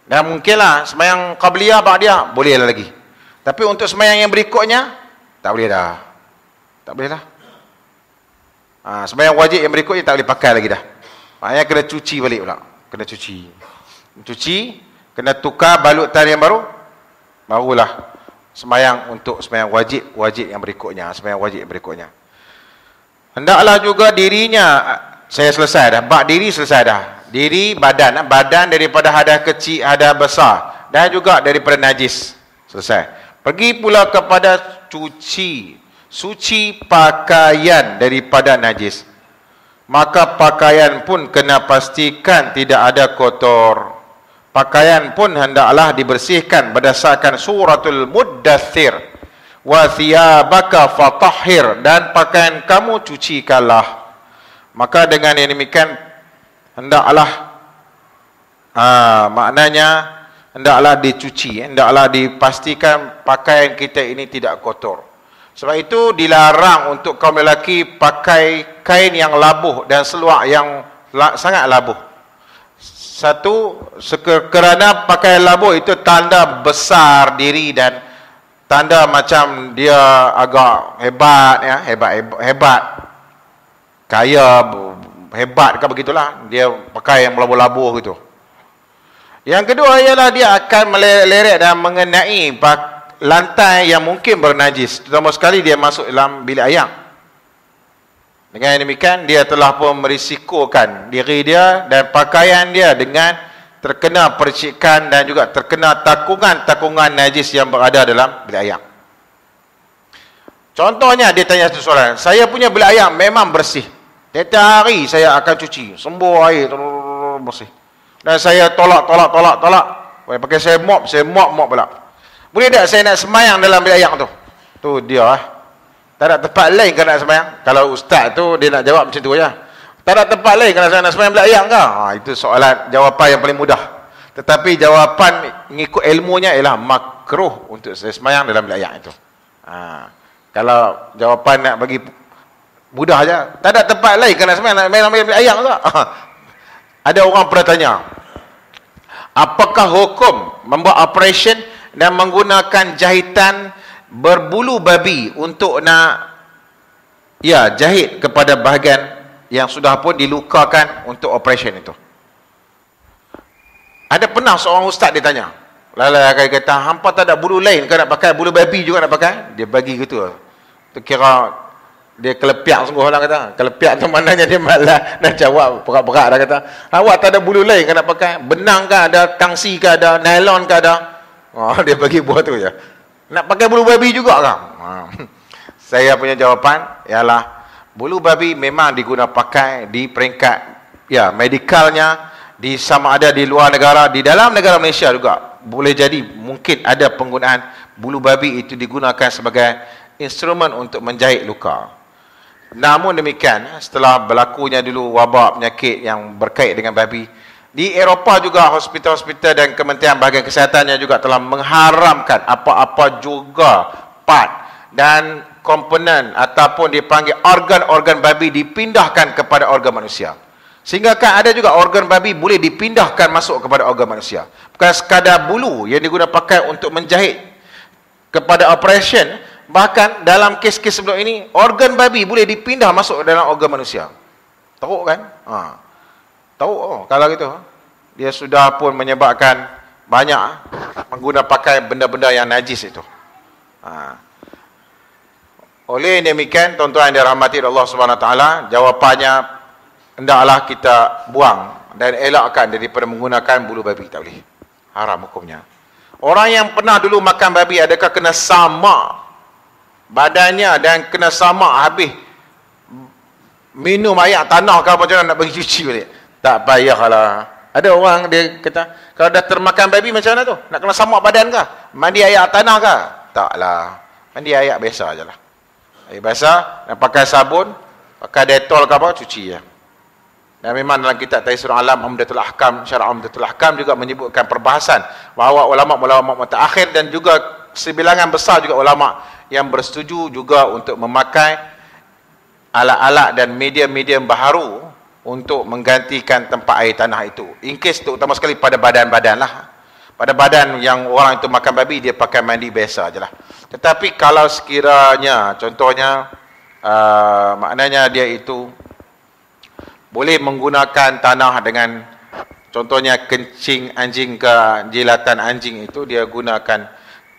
Dan mungkinlah semayang qabliyah, ba'diyah boleh lagi. Tapi untuk semayang yang berikutnya tak boleh dah. Tak boleh dah. Semayang wajib yang berikutnya tak boleh pakai lagi dah. Maknanya kena cuci balik pula. Kena cuci, kena tukar balutan yang baru, barulah semayang untuk semayang wajib yang berikutnya, semayang wajib yang berikutnya. Hendaklah juga dirinya, saya selesai dah, bab diri selesai dah. Diri, badan daripada hadas kecil, hadas besar, dan juga daripada najis, selesai. Pergi pula kepada suci pakaian daripada najis. Maka pakaian pun kena pastikan tidak ada kotor. Pakaian pun hendaklah dibersihkan berdasarkan suratul Muddathir. Wa thiyabaka fatahhir, dan pakaian kamu cucikanlah. Maka dengan yang demikian hendaklah maknanya hendaklah dicuci, hendaklah dipastikan pakaian kita ini tidak kotor. Sebab itu dilarang untuk kaum lelaki pakai kain yang labuh dan seluar yang sangat labuh. Satu, kerana pakaian labuh itu tanda besar diri dan tanda macam dia agak hebat, ya, hebat, kaya, hebat ke begitulah. Dia pakai yang labuh-labuh gitu. Yang kedua ialah dia akan meleret dan mengenai lantai yang mungkin bernajis, terutama sekali dia masuk dalam bilik ayam. Dengan demikian dia telah pun merisikokan diri dia dan pakaian dia dengan terkena percikan dan juga terkena takungan najis yang berada dalam bilik ayam. Contohnya dia tanya satu soalan, saya punya bilik ayam memang bersih, tiap hari saya akan cuci, sembuh air bersih, dan saya tolak, pakai saya mop pula. Boleh tak saya nak semayang dalam bilik ayam tu? Tu dia tak ada tempat lain kalau nak semayang. Kalau ustaz tu dia nak jawab macam tu je. Tak ada tempat lain kalau saya nak semayang bilik ayam ke? Itu jawapan yang paling mudah. Tetapi jawapan mengikut ilmunya ialah makruh untuk saya semayang dalam bilik ayam itu. Kalau jawapan nak bagi mudah aja, tak ada tempat lain kan nak sembahyang, nak main ambil ayam tak? Ada orang pernah tanya, apakah hukum membuat operation dan menggunakan jahitan berbulu babi untuk nak jahit kepada bahagian yang sudah pun dilukakan untuk operation itu? Ada pernah seorang ustaz dia tanya, akan kata, hampa tak ada bulu lain kau nak pakai, bulu babi juga nak pakai? Dia bagi gitu. Tu kira dia kelepiak sungguh lah kata. Kelepiak tu maknanya dia malah nak jawab berat-berat dah kata. Awak tak ada bulu lain kau nak pakai? Benang ke ada, tangsi ke ada, nylon ke ada? Dia bagi buah tu je. Nak pakai bulu babi juga kan? Saya punya jawapan ialah bulu babi memang diguna pakai di peringkat medikalnya, di sama ada di luar negara, di dalam negara Malaysia juga boleh jadi mungkin ada penggunaan bulu babi itu digunakan sebagai instrumen untuk menjahit luka. Namun demikian, setelah berlakunya dulu wabak penyakit yang berkait dengan babi, di Eropah juga hospital-hospital dan Kementerian Bahagian Kesehatannya juga telah mengharamkan apa-apa juga part dan komponen ataupun dipanggil organ-organ babi dipindahkan kepada organ manusia. Sehingga kan ada juga organ babi boleh dipindahkan masuk kepada organ manusia. Bukan sekadar bulu yang digunakan pakai untuk menjahit kepada operation, bahkan dalam kes-kes sebelum ini, organ babi boleh dipindah masuk dalam organ manusia. Tahu kan? Tahu kalau gitu. Dia sudah pun menyebabkan banyak menggunakan pakai benda-benda yang najis itu. Oleh demikian, tuan-tuan yang dirahmati Allah Subhanahu Wa Taala, jawapannya hendaklah kita buang dan elakkan daripada menggunakan bulu babi. Tak boleh. Haram hukumnya. Orang yang pernah dulu makan babi, adakah kena sama badannya dan kena sama habis minum air tanah ke macam mana nak bagi cuci balik? Tak payahlah. Ada orang dia kata, kalau dah termakan babi macam mana tu? Nak kena sama badan ke? Mandi air tanah ke? Taklah. Mandi air biasa je lah. Air biasa, nak pakai sabun, pakai Dettol ke apa, cuci je. Dan memang dalam kitab Taisirul Alam Umdatul Ahkam, Syarah Umdatul Ahkam juga menyebutkan perbahasan bahawa ulama-ulama mutaakhir dan juga sebilangan besar juga ulama yang bersetuju juga untuk memakai alat-alat dan medium-medium baharu untuk menggantikan tempat air tanah itu. In case terutama sekali pada badan-badan lah. Pada badan yang orang itu makan babi, dia pakai mandi biasa je lah. Tetapi kalau sekiranya, contohnya, maknanya dia itu boleh menggunakan tanah dengan, contohnya kencing anjing ke jilatan anjing itu, dia gunakan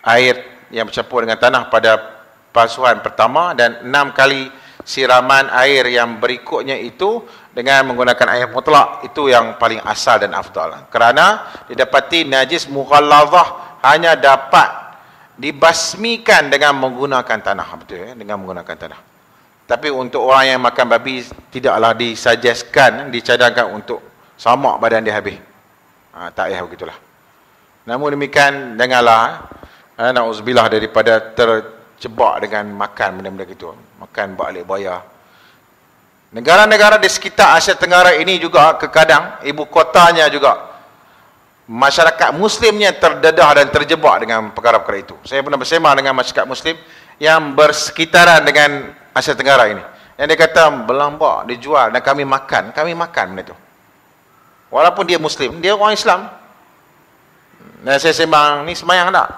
air yang bercampur dengan tanah pada basuhan pertama dan 6 kali siraman air yang berikutnya itu dengan menggunakan air mutlak, itu yang paling asal dan afdal. Kerana didapati najis mughallazah hanya dapat dibasmikan dengan menggunakan tanah, betul ya? Dengan menggunakan tanah. Tapi untuk orang yang makan babi, tidaklah disuggestkan, dicadangkan untuk samak badan dia habis. Tak payah begitulah. Namun demikian, janganlah na'udzubillah daripada terjebak dengan makan benda-benda gitu. Makan balik buaya. Negara-negara di sekitar Asia Tenggara ini juga, kadang ibu kotanya juga, masyarakat Muslimnya terdedah dan terjebak dengan perkara-perkara itu. Saya pernah bersama dengan masyarakat Muslim yang bersekitaran dengan Asia Tenggara ini. Yang dia kata, belambak, dijual dan kami makan benda itu. Walaupun dia Muslim, dia orang Islam. Dan saya sembang, ni semayang tak?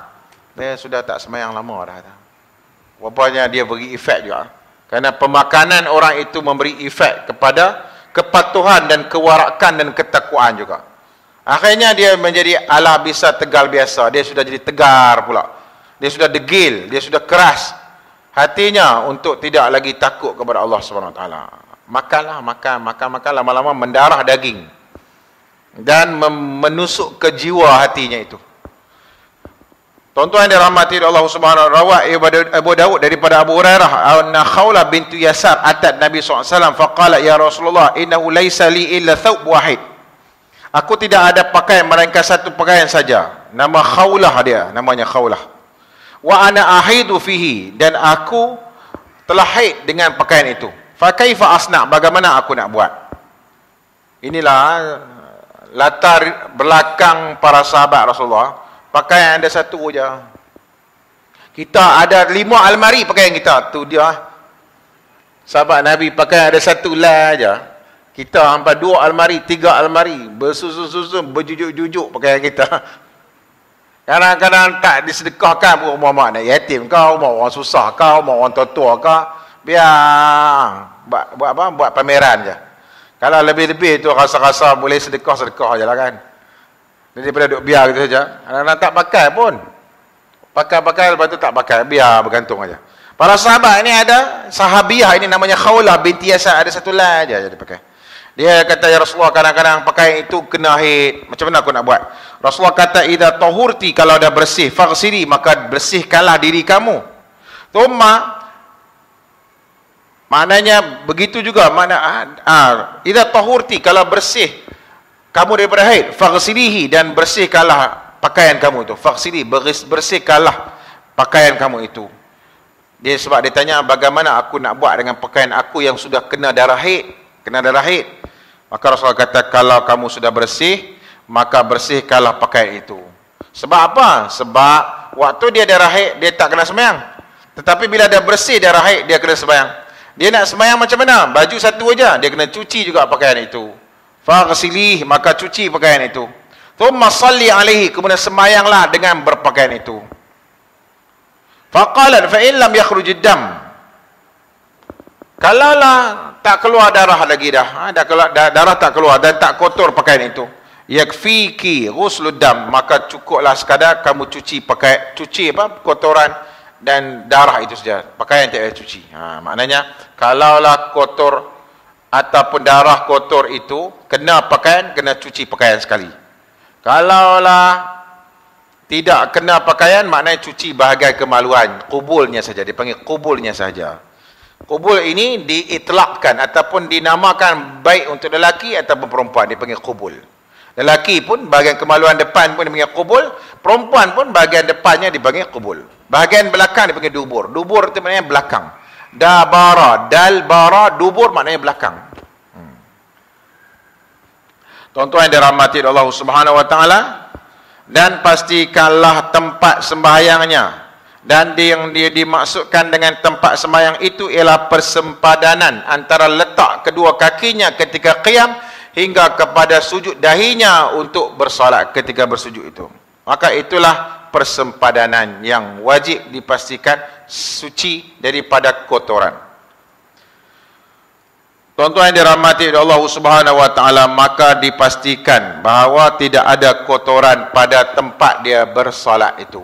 Dia sudah tak semayang lama dah. Rupanya dia beri efek juga. Kerana pemakanan orang itu memberi efek kepada kepatuhan dan kewarakan dan ketakwaan juga. Akhirnya dia menjadi ala bisa tegal biasa. Dia sudah jadi tegar pula. Dia sudah degil, dia sudah keras hatinya untuk tidak lagi takut kepada Allah SWT. Makanlah, makan, lama-lama mendarah daging dan menusuk ke jiwa hatinya itu. Tuan-tuan yang dirahmati Allah Subhanahu wa taala, Abu Daud daripada Abu Hurairah, anna Khawlah bintu Yasar atat Nabi SAW faqala ya Rasulullah innahu laysa li illa thawb wahid. Aku tidak ada pakaian melainkan satu pakaian saja. Nama Khawlah dia, namanya Khawlah. Wa ana ahidu fihi, dan aku telah haid dengan pakaian itu. Fa kaifa asna, bagaimana aku nak buat? Inilah latar belakang para sahabat Rasulullah. Pakaian ada satu saja. Kita ada 5 almari pakaian kita. Tu dia. Sahabat Nabi pakai ada 1 lah aja. Kita hampa 2 almari, 3 almari. Bersusun-susun, berjujuk-jujuk pakaian kita. Kadang-kadang tak disedekahkan pun rumah nak yatim kau, rumah orang susah kau, rumah orang tua-tua kau. Biar buat apa? Buat pameran je. Kalau lebih-lebih tu rasa-rasa boleh sedekah je lah kan. Daripada duk biar gitu saja. Kadang-kadang tak pakai pun. Pakai-pakai lepas tu tak pakai, biar bergantung aja. Para sahabat ni ada sahabiah ini namanya Khawlah binti Yasar, ada 1 lah aja jadi pakai. Dia kata, ya Rasulullah, kadang-kadang pakaian itu kena haid. Macam mana aku nak buat? Rasulullah kata, idza tahurti, kalau dah bersih, faghsili, maka bersihkanlah diri kamu. Thumma, maknanya begitu juga, idza tahurti, kalau bersih kamu daripada haid, faghsilihi, dan bersihkanlah pakaian kamu itu. Faghsili, bersihkanlah pakaian kamu itu. Dia sebab dia tanya, bagaimana aku nak buat dengan pakaian aku yang sudah kena darah haid? Kena darah haid. Maka Rasulullah kata, kalau kamu sudah bersih, maka bersihkanlah pakaian itu. Sebab apa? Sebab waktu dia darah haid, dia tak kena sembahyang. Tetapi bila dia bersih darah haid, dia kena sembahyang. Dia nak sembahyang macam mana? Baju satu aja, dia kena cuci juga pakaian itu. Faghsilih, maka cuci pakaian itu. Thumma salli alaihi, kemudian sembahyanglah dengan berpakaian itu. Faqalat fa in lam yakhruj ad-dam, kalaulah tak keluar darah lagi dah, darah tak keluar dan tak kotor pakaian itu, yakfiki ghuslud dam, maka cukuplah sekadar kamu cuci kotoran dan darah itu saja, pakaian tak payah cuci. Maknanya kalaulah kotor ataupun darah kotor itu kena pakaian, kena cuci pakaian sekali. Kalaulah tidak kena pakaian, maknanya cuci bahagian kemaluan, kubulnya saja, dipanggil kubulnya saja. Kubul ini diitlakkan ataupun dinamakan baik untuk lelaki ataupun perempuan, dipanggil kubul. Lelaki pun bahagian kemaluan depan pun dipanggil kubul, perempuan pun bahagian depannya dipanggil kubul. Bahagian belakang dipanggil dubur. Dubur itu maknanya belakang. Dabara, dalbara, dubur maknanya belakang. Tuan-tuan yang dirahmati Allah Subhanahu wa taala, dan pastikanlah tempat sembahyangnya, dan yang dia dimaksudkan dengan tempat sembahyang itu ialah persempadanan antara letak kedua kakinya ketika qiyam hingga kepada sujud dahinya untuk bersolat ketika bersujud itu. Maka itulah persempadanan yang wajib dipastikan suci daripada kotoran. Tuan-tuan yang dirahmati Allah Subhanahu wa taala, maka dipastikan bahawa tidak ada kotoran pada tempat dia bersolat itu.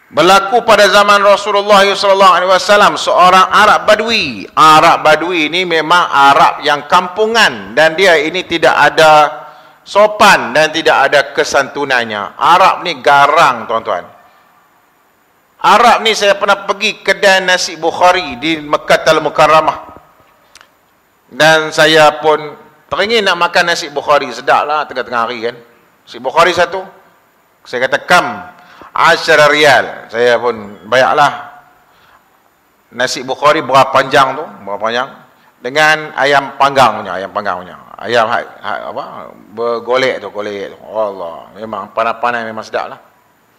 Berlaku pada zaman Rasulullah SAW, seorang Arab Badui. Arab Badui ini memang Arab yang kampungan, dan dia ini tidak ada sopan dan tidak ada kesantunannya. Arab ni garang, tuan-tuan. Arab ni saya pernah pergi kedai nasi Bukhari di Makkah Al-Mukarramah, dan saya pun teringin nak makan nasi Bukhari. Sedap lah tengah-tengah hari kan. Nasi Bukhari satu, saya kata kam 10 riyal. Saya pun bayarlah. Nasi Bukhari berapa panjang tu, berapa panjang, dengan ayam panggang punya, ayam apa, bergolek tu, Allah, memang panas-panas, memang sedap lah.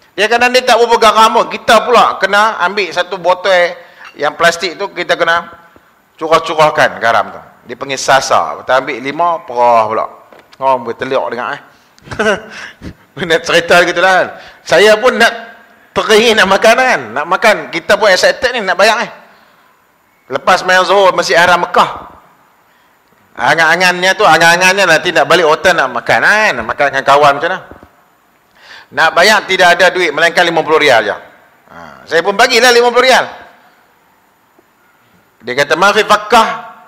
Dia kadang dia tak berapa garam pun. Kita pula kena ambil satu botol yang plastik tu, kita kena curah-curahkan garam tu. Dia panggil sasa. Kita ambil 5 perah pula. Oh, berteliuk dengan nak cerita gitulah kan. Saya pun nak teringin nak makan kan. Nak makan. Kita pun excited ni nak bayar lepas main Zuhur Masjid Haram Mekah. Angan-angannya nanti nak balik hotel nak makan kan. Nak makan dengan kawan macam mana. Nak bayar tidak ada duit, melainkan 50 rial je. Saya pun bagilah 50 rial. Dia kata, maafi fakkah.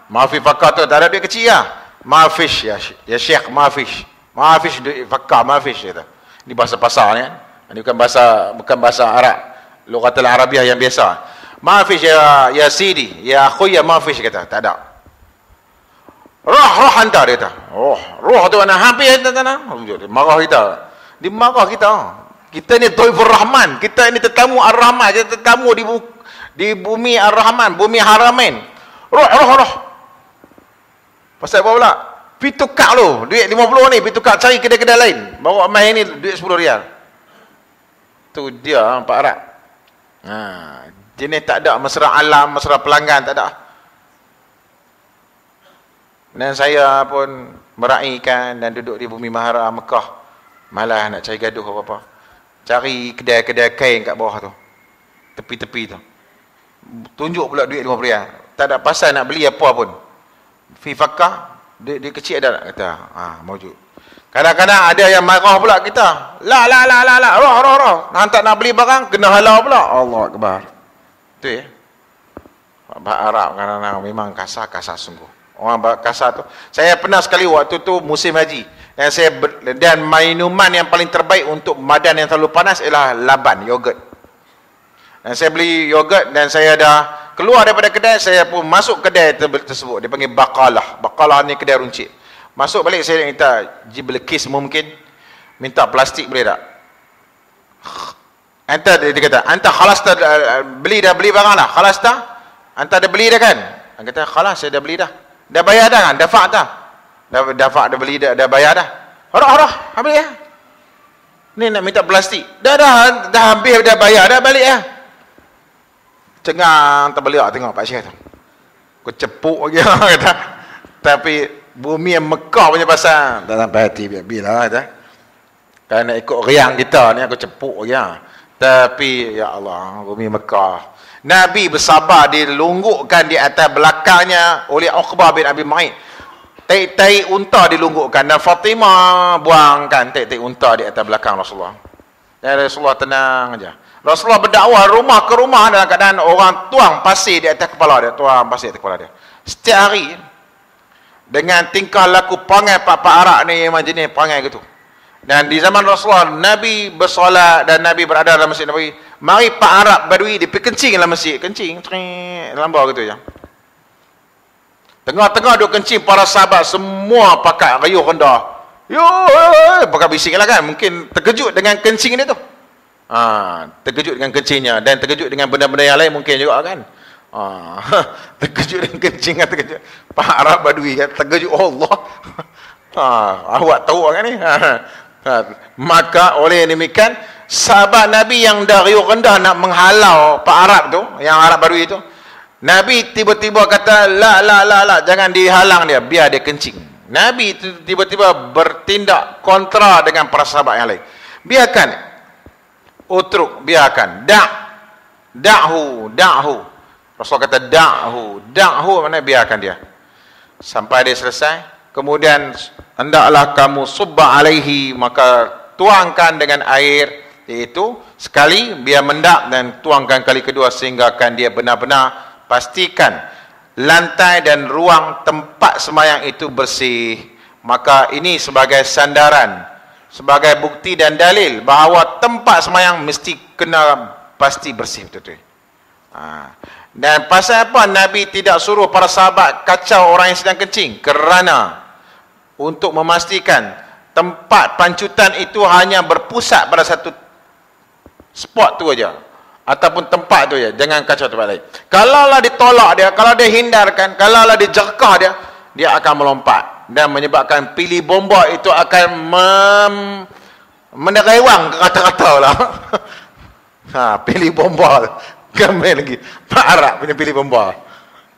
Maafi fakkah tu tak ada duit kecil lah. Maafish ya Syekh, maafish. Maafish duit fakkah, maafish kata. Ini bahasa pasar ni kan. Ini bukan bahasa Arab. Lughatul Arabiah yang biasa. Maafish ya Sidi, ya akhuya maafish kata. Tak ada. Roh hantar dia kata. Roh tu nak hampir tanah. Marah kita. Dimarah kita. Kita ni Dhaifur Rahman. Kita ni tetamu Ar-Rahman. Kita tetamu di bumi Ar-Rahman, bumi Haramain. Roh. Pasal apa pula? Pergi tukar lu. Duit 50 ni, pergi tukar cari kedai-kedai lain. Bawa mai ni duit 10 rial. Tu dia Pak Arab. Jenis tak ada mesra alam, mesra pelanggan, tak ada. Dan saya pun meraihkan dan duduk di bumi Mahara Mekah. Malah nak cari gaduh apa-apa. Cari kedai-kedai kain kat bawah tu. Tepi-tepi tu. Tunjuk pula duit RM50. Tak ada pasal nak beli apa pun. Fi fakah, dia kecil ada nak kata. Maujud. Kadang-kadang ada yang marah pula kita. La. Roh. Hantar nak beli barang, kena halau pula. Allah Akbar. Tu ya. Pak Arab kadang-kadang memang kasar sungguh. Orang kasar tu. Saya pernah sekali waktu tu musim haji. Dan minuman yang paling terbaik untuk badan yang terlalu panas ialah laban, yogurt. Dan saya beli yogurt dan saya dah keluar daripada kedai, saya pun masuk kedai tersebut. Dia panggil Baqalah. Baqalah ni kedai runcit. Masuk balik saya minta Jiblekis mungkin. Minta plastik boleh tak? Anta dia kata, anta khalas dah beli barang dah. Khalas dah? Anta dah beli dah kan? Dia kata, khalas saya dah beli dah. Dah bayar dah kan? Dafa' dah. Dah beli dah bayar dah. Harah, habis ya. Ni nak minta plastik. Dah habis dah bayar dah balik ya. Cengang terbeliak tengok Pak Syekh tu. Kau cepuk lagi kata. Tapi bumi yang Mekah punya pasal. Tak sampai hati biar-biar kata. Kalau nak ikut riang kita ni aku cepuk lagi. Tapi ya Allah, bumi Mekah. Nabi bersabar dilunggukkan di atas belakangnya oleh Uqbah bin Abi Mu'ayth. Tai unta dilunggukkan dan Fatimah buangkan tai unta di atas belakang Rasulullah. Dan Rasulullah tenang aja. Rasulullah berdakwah rumah ke rumah dalam keadaan orang tuang pasir di atas kepala dia, setiap hari dengan tingkah laku pangai Pak Arab ni memang jenis pangai gitu. Dan di zaman Rasulullah, Nabi bersolat dan Nabi berada dalam masjid Nabi. Mari Pak Arab Badui dia pergi kencing dalam masjid, kencing dalam bawah gitu ya. Tengah-tengah duk kencing, para sahabat semua pakai riuh rendah. Pakai bising lah kan, mungkin terkejut dengan kencing dia tu. Terkejut dengan kencingnya dan terkejut dengan benda-benda yang lain mungkin juga kan. Terkejut dengan kencing kan, terkejut. Pak Arab Badui kan terkejut, Allah. Awak tahu kan ni. Maka oleh demikian sahabat Nabi yang dah riuh rendah nak menghalau Pak Arab tu, yang Arab Badui tu, Nabi tiba-tiba kata la, jangan dihalang dia, biar dia kencing. Nabi tiba-tiba bertindak kontra dengan para sahabat yang lain. Biarkan, biarkan. Da'hu. Rasul kata da'hu maknanya biarkan dia sampai dia selesai. Kemudian hendaklah kamu subba alaihi, maka tuangkan dengan air, iaitu sekali biar mendap, dan tuangkan kali kedua sehingga akan dia benar-benar pastikan lantai dan ruang tempat sembahyang itu bersih. Maka ini sebagai sandaran, sebagai bukti dan dalil bahawa tempat sembahyang mesti kena pasti bersih betul-betul. Dan pasal apa Nabi tidak suruh para sahabat kacau orang yang sedang kencing? Kerana untuk memastikan tempat pancutan itu hanya berpusat pada satu spot tu aja, ataupun tempat tu aja, jangan kacau tempat lain. Kalaulah ditolak dia, kalau dia hindarkan, kalaulah dijerkah dia akan melompat dan menyebabkan pilih bomba itu akan menerewang ke rata-rata lah. Pilih bomba kembali lagi Pak Arab punya pilih bomba,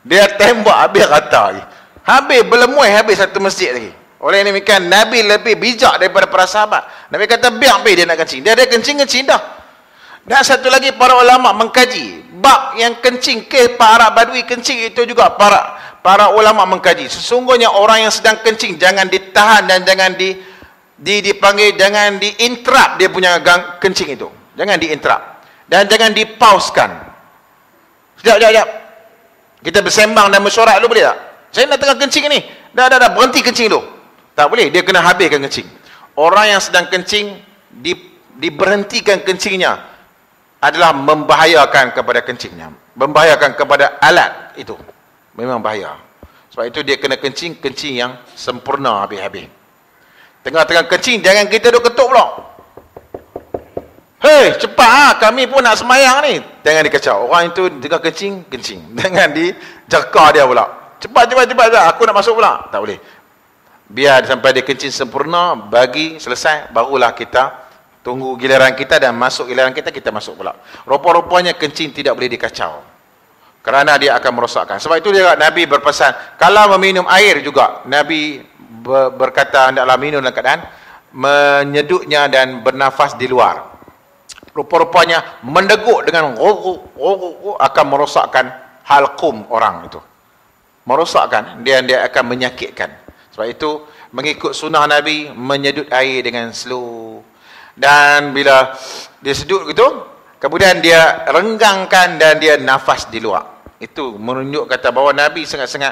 dia tembak habis rata lagi, habis berlemui, habis satu masjid lagi. Oleh demikian Nabi lebih bijak daripada para sahabat. Nabi kata biar dia nak kencing, dia kencing dah. Dan satu lagi, para ulama mengkaji bab yang kencing ke Pak Arab Badui kencing itu juga para ulama mengkaji. Sesungguhnya orang yang sedang kencing jangan ditahan dan jangan dipanggil, jangan diinterrupt dia punya kencing itu. Jangan diinterrupt dan jangan dipauskan. Sekejap. Kita bersembang dan mesyuarat dulu boleh tak? Saya nak tengah kencing ni. Dah berhenti kencing dulu. Tak boleh, dia kena habiskan kencing. Orang yang sedang kencing diberhentikan kencingnya adalah membahayakan kepada kencingnya, membahayakan kepada alat itu. Memang bahaya. Sebab itu dia kena kencing yang sempurna habis-habis. Tengah-tengah kencing jangan kita duk ketuk pula. Hei, cepat kami pun nak sembahyang ni. Jangan dikacau. Orang itu tengah kencing. Jangan dijerkah dia pula. Cepat, aku nak masuk pula. Tak boleh. Biar sampai dia kencing sempurna, bagi selesai, barulah kita Tunggu giliran kita dan masuk giliran kita, kita masuk pula. Rupa-rupanya kencing tidak boleh dikacau, kerana dia akan merosakkan. Sebab itu dia Nabi berpesan, kalau meminum air juga, Nabi berkata hendaklah minum dalam keadaan menyedutnya dan bernafas di luar. Rupa-rupanya mendeguk dengan akan merosakkan halqum orang itu. Merosakkan, dia akan menyakitkan. Sebab itu mengikut sunnah Nabi, menyedut air dengan slow. Dan bila dia sedut gitu, kemudian dia renggangkan dan dia nafas di luar. Itu menunjuk kata bahawa Nabi sangat-sangat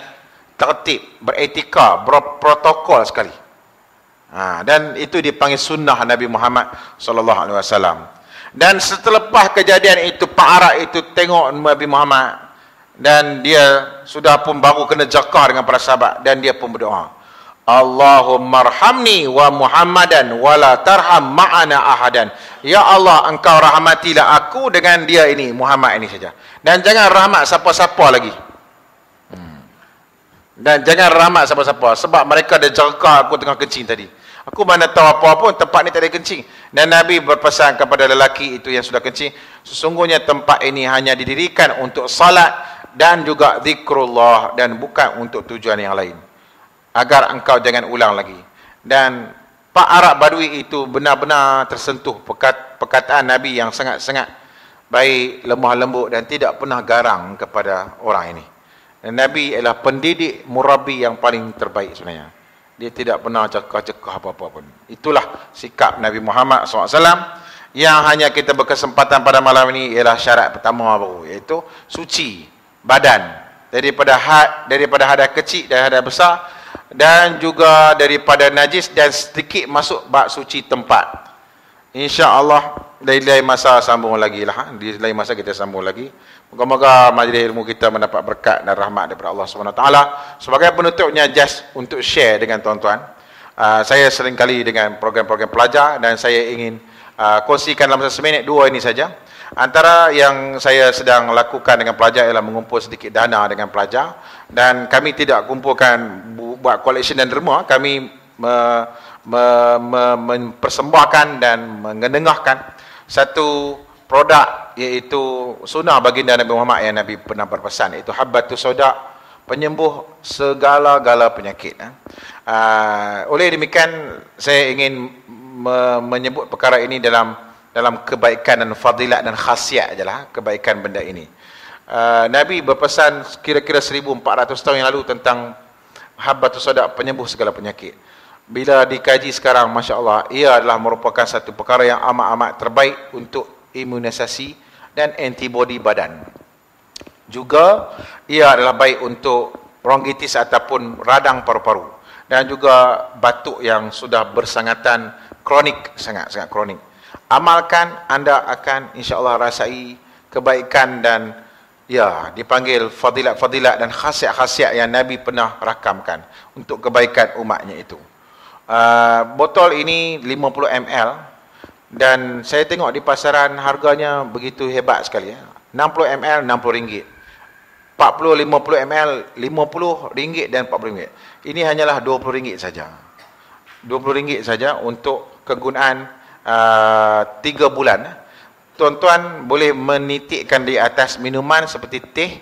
tertib, beretika, berprotokol sekali. Dan itu dipanggil sunnah Nabi Muhammad SAW. Dan selepas kejadian itu, Pak Arak itu tengok Nabi Muhammad, dan dia sudah pun baru kena jakar dengan para sahabat, dan dia pun berdoa, Allahumma arhamni wa Muhammadan wa la tarham ma'ana ahadan. Ya Allah, engkau rahmatilah aku dengan dia ini, Muhammad ini saja, dan jangan rahmat siapa-siapa lagi. Dan jangan rahmat siapa-siapa, sebab mereka dah jakar aku tengah kencing tadi. Aku mana tahu apa-apa, tempat ni tak ada kencing. Dan Nabi berpesan kepada lelaki itu yang sudah kencing, sesungguhnya tempat ini hanya didirikan untuk salat dan juga zikrullah, dan bukan untuk tujuan yang lain, agar engkau jangan ulang lagi. Dan Pak Arak Badui itu benar-benar tersentuh perkataan Nabi yang sangat-sangat baik, lemah lembut, dan tidak pernah garang kepada orang ini. Dan Nabi adalah pendidik, murabi yang paling terbaik sebenarnya. Dia tidak pernah cekah-cekah apa-apa pun. Itulah sikap Nabi Muhammad SAW. Yang hanya kita berkesempatan pada malam ini ialah syarat pertama baru, iaitu suci badan daripada hadas kecil dan hadas besar, dan juga daripada najis, dan sedikit masuk bab suci tempat. InsyaAllah lain-lain masa sambung lagi lah. Di lain masa kita sambung lagi. Moga-moga majlis ilmu kita mendapat berkat dan rahmat daripada Allah SWT. Sebagai penutupnya, just untuk share dengan tuan-tuan, saya sering kali dengan program-program pelajar, dan saya ingin kongsikan dalam seminit dua ini saja. Antara yang saya sedang lakukan dengan pelajar ialah mengumpul sedikit dana dengan pelajar, dan kami tidak kumpulkan buat collection dan derma. Kami mempersembahkan dan mengendengahkan satu produk, iaitu sunnah baginda Nabi Muhammad yang Nabi pernah berpesan, iaitu habbatus sauda, penyembuh segala-gala penyakit. Oleh demikian, saya ingin menyebut perkara ini dalam kebaikan dan fadilat dan khasiat ajalah kebaikan benda ini. Nabi berpesan kira-kira 1400 tahun yang lalu tentang habbatus sauda, penyembuh segala penyakit. Bila dikaji sekarang, Masya Allah, ia adalah merupakan satu perkara yang amat-amat terbaik untuk imunisasi dan antibodi badan. Juga ia adalah baik untuk bronkitis ataupun radang paru-paru, dan juga batuk yang sudah bersangatan kronik, sangat-sangat kronik. Amalkan, anda akan insya-Allah rasai kebaikan, dan ya, dipanggil fadilat-fadilat dan khasiat-khasiat yang Nabi pernah rakamkan untuk kebaikan umatnya itu. Botol ini 50 ml, dan saya tengok di pasaran harganya begitu hebat sekali ya. 60 ml RM60, 40-50 ml RM50 dan RM40. Ini hanyalah RM20 saja. RM20 saja untuk kegunaan 3 bulan. Tuan-tuan boleh menitikkan di atas minuman seperti teh,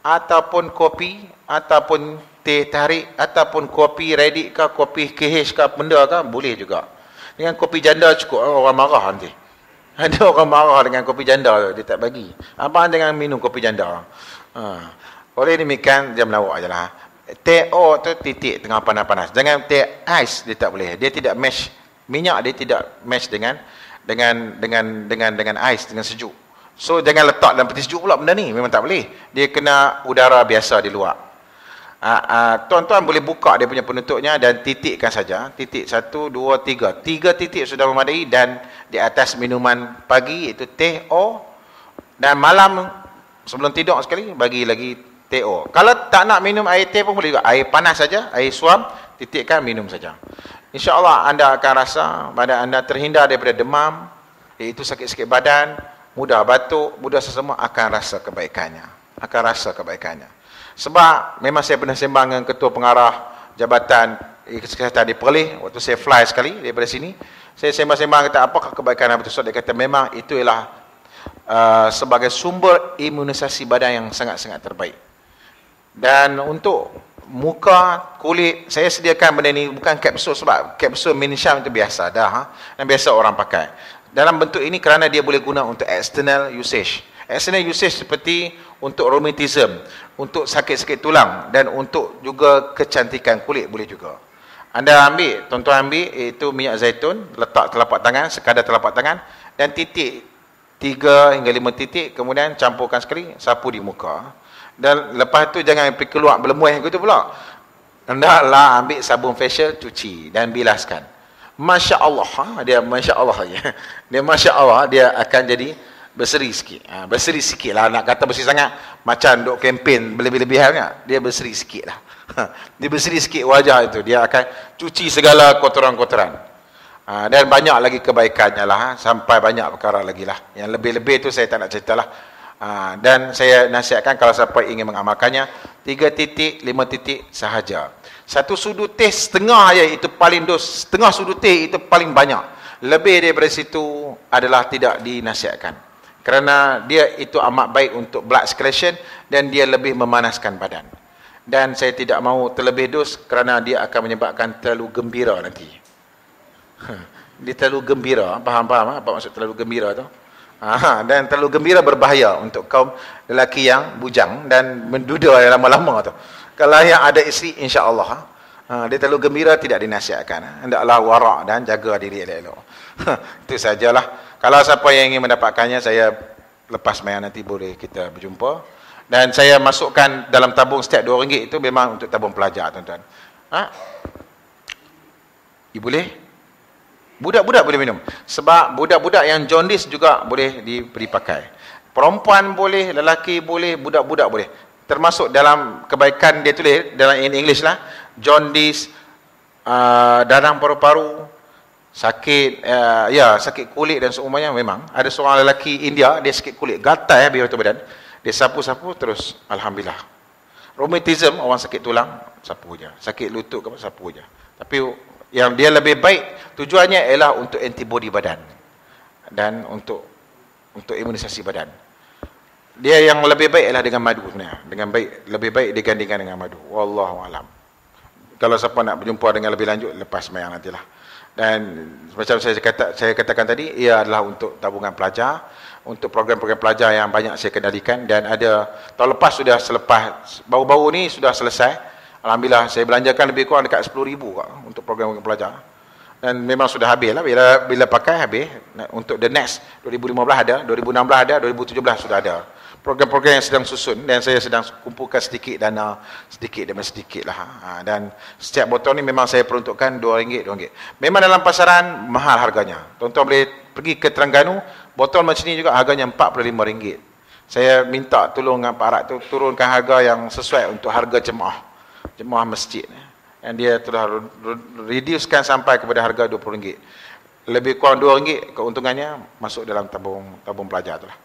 ataupun kopi, ataupun teh tarik, ataupun kopi ready ke, kopi KH ke, benda ke, boleh juga. Dengan kopi janda cukup, orang marah nanti. Ada orang marah dengan kopi janda, dia tak bagi. Abang jangan minum kopi janda. Oleh demikian, dia melawak je lah. Teh tu titik tengah panas-panas. Jangan teh ais, dia tak boleh. Dia tidak mesh, minyak dia tidak mesh dengan ais, dengan sejuk. So jangan letak dalam peti sejuk pula benda ni, memang tak boleh. Dia kena udara biasa di luar. Tuan-tuan boleh buka dia punya penutupnya dan titikkan saja. Titik 1, 2, 3. 3 titik sudah memadai, dan di atas minuman pagi iaitu teh O, dan malam sebelum tidur sekali bagi lagi teh O. Kalau tak nak minum air teh pun boleh juga. Air panas saja, air suam, titikkan, minum saja. InsyaAllah anda akan rasa badan anda terhindar daripada demam, iaitu sakit-sakit badan, mudah batuk, mudah sesemua, akan rasa kebaikannya. Sebab memang saya pernah sembang dengan Ketua Pengarah Jabatan kesihatan di Perlis, waktu saya fly sekali daripada sini, saya sembang-sembang kata apakah kebaikan Nabi tersebut. Dia kata memang itu ialah sebagai sumber imunisasi badan yang sangat-sangat terbaik. Dan untuk muka, kulit, saya sediakan benda ni bukan kapsul, sebab kapsul Minisyam itu biasa dah, dan biasa orang pakai. Dalam bentuk ini kerana dia boleh guna untuk external usage. External usage seperti untuk rheumatism, untuk sakit-sakit tulang, dan untuk juga kecantikan kulit boleh juga. Anda ambil, tuan-tuan ambil itu minyak zaitun, letak telapak tangan, sekadar telapak tangan, dan titik 3 hingga 5 titik, kemudian campurkan sekali, sapu di muka. Dan lepas tu jangan pergi keluar berlemuih gitu pula. Hendaklah ambil sabun facial, cuci dan bilaskan. Masya Allah, dia Masya Allah ya. Dia Masya Allah, dia akan jadi berseri sikit. Berseri sikit lah, nak kata berseri sangat macam duk kempen berlebih-lebihan, dia berseri sikit lah. Dia berseri sikit wajah itu, dia akan cuci segala kotoran-kotoran. Dan banyak lagi kebaikannya lah, sampai banyak perkara lagi lah. Yang lebih-lebih tu saya tak nak cerita lah. Dan saya nasihatkan kalau siapa ingin mengamalkannya, 3 titik, 5 titik sahaja. Satu sudut teh setengah aja itu paling dos, setengah sudut teh itu paling banyak. Lebih daripada situ adalah tidak dinasihatkan. Kerana dia itu amat baik untuk blood circulation dan dia lebih memanaskan badan. Dan saya tidak mahu terlebih dos kerana dia akan menyebabkan terlalu gembira nanti. Dia terlalu gembira, faham-faham apa maksud terlalu gembira tu? Dan terlalu gembira berbahaya untuk kaum lelaki yang bujang dan menduda lama-lama tu. Kalau yang ada isteri, insya-Allah dia terlalu gembira tidak dinasihatkan. Hendaklah warak dan jaga diri elok-elok. Itu sajalah. Kalau siapa yang ingin mendapatkannya, saya lepas mayan nanti boleh kita berjumpa. Dan saya masukkan dalam tabung setiap RM2 itu memang untuk tabung pelajar, tuan-tuan. Boleh? Budak-budak boleh minum. Sebab budak-budak yang jaundice juga boleh diberi pakai. Perempuan boleh, lelaki boleh, budak-budak boleh. Termasuk dalam kebaikan dia tulis dalam in English lah, jaundice, darah paru-paru, sakit sakit kulit dan seumpamanya. Memang ada seorang lelaki India, dia sakit kulit, gatal biar betul badan. Dia sapu-sapu terus alhamdulillah. Rheumatism, orang sakit tulang, sapu je. Sakit lutut ke apa, sapu je. Tapi yang dia lebih baik, tujuannya ialah untuk antibody badan dan untuk imunisasi badan. Dia yang lebih baik ialah dengan madu sebenarnya. Lebih baik digandingkan dengan madu. Wallahu alam. Kalau siapa nak berjumpa dengan lebih lanjut, lepas sembahyang nantilah. Dan macam saya katakan tadi, ia adalah untuk tabungan pelajar, untuk program-program pelajar yang banyak saya kendalikan. Dan ada tahun lepas sudah selepas, baru-baru ni sudah selesai. Alhamdulillah, saya belanjakan lebih kurang dekat 10,000 untuk program pelajar. Dan memang sudah habis lah, bila pakai habis. Untuk the next 2015 ada, 2016 ada, 2017 sudah ada program-program yang sedang susun, dan saya sedang kumpulkan sedikit dana, sedikit demi sedikit lah. Dan setiap botol ni memang saya peruntukkan RM2. Memang dalam pasaran mahal harganya. Tuan-tuan boleh pergi ke Terengganu, botol macam ni juga harganya RM45. Saya minta tolong dengan Pak Arak tu turunkan harga yang sesuai untuk harga jemaah masjid. Dan dia telah reducekan sampai kepada harga RM20. Lebih kurang RM2 keuntungannya masuk dalam tabung pelajar tu lah.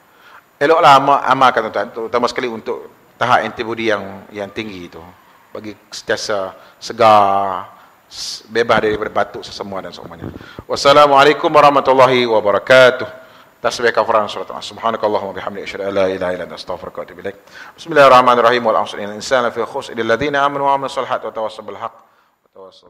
Eloklah amalkan, tuan-tuan, terutama sekali untuk tahap antibody yang tinggi itu, bagi sentiasa segar, bebas daripada batuk, sesemua dan semuanya. Wassalamualaikum warahmatullahi wabarakatuh. Tasbih kafaran surat subhanakallahumma bihamdika asyhadu an la ilaha illa anta astaghfiruka wa atubu ilaik. Bismillahirrahmanirrahim. Wal 'asri innal insana lafi khusr illa alladziina aamanu wa 'amilus salihati wa tawassaw bil haqq wa tawassaw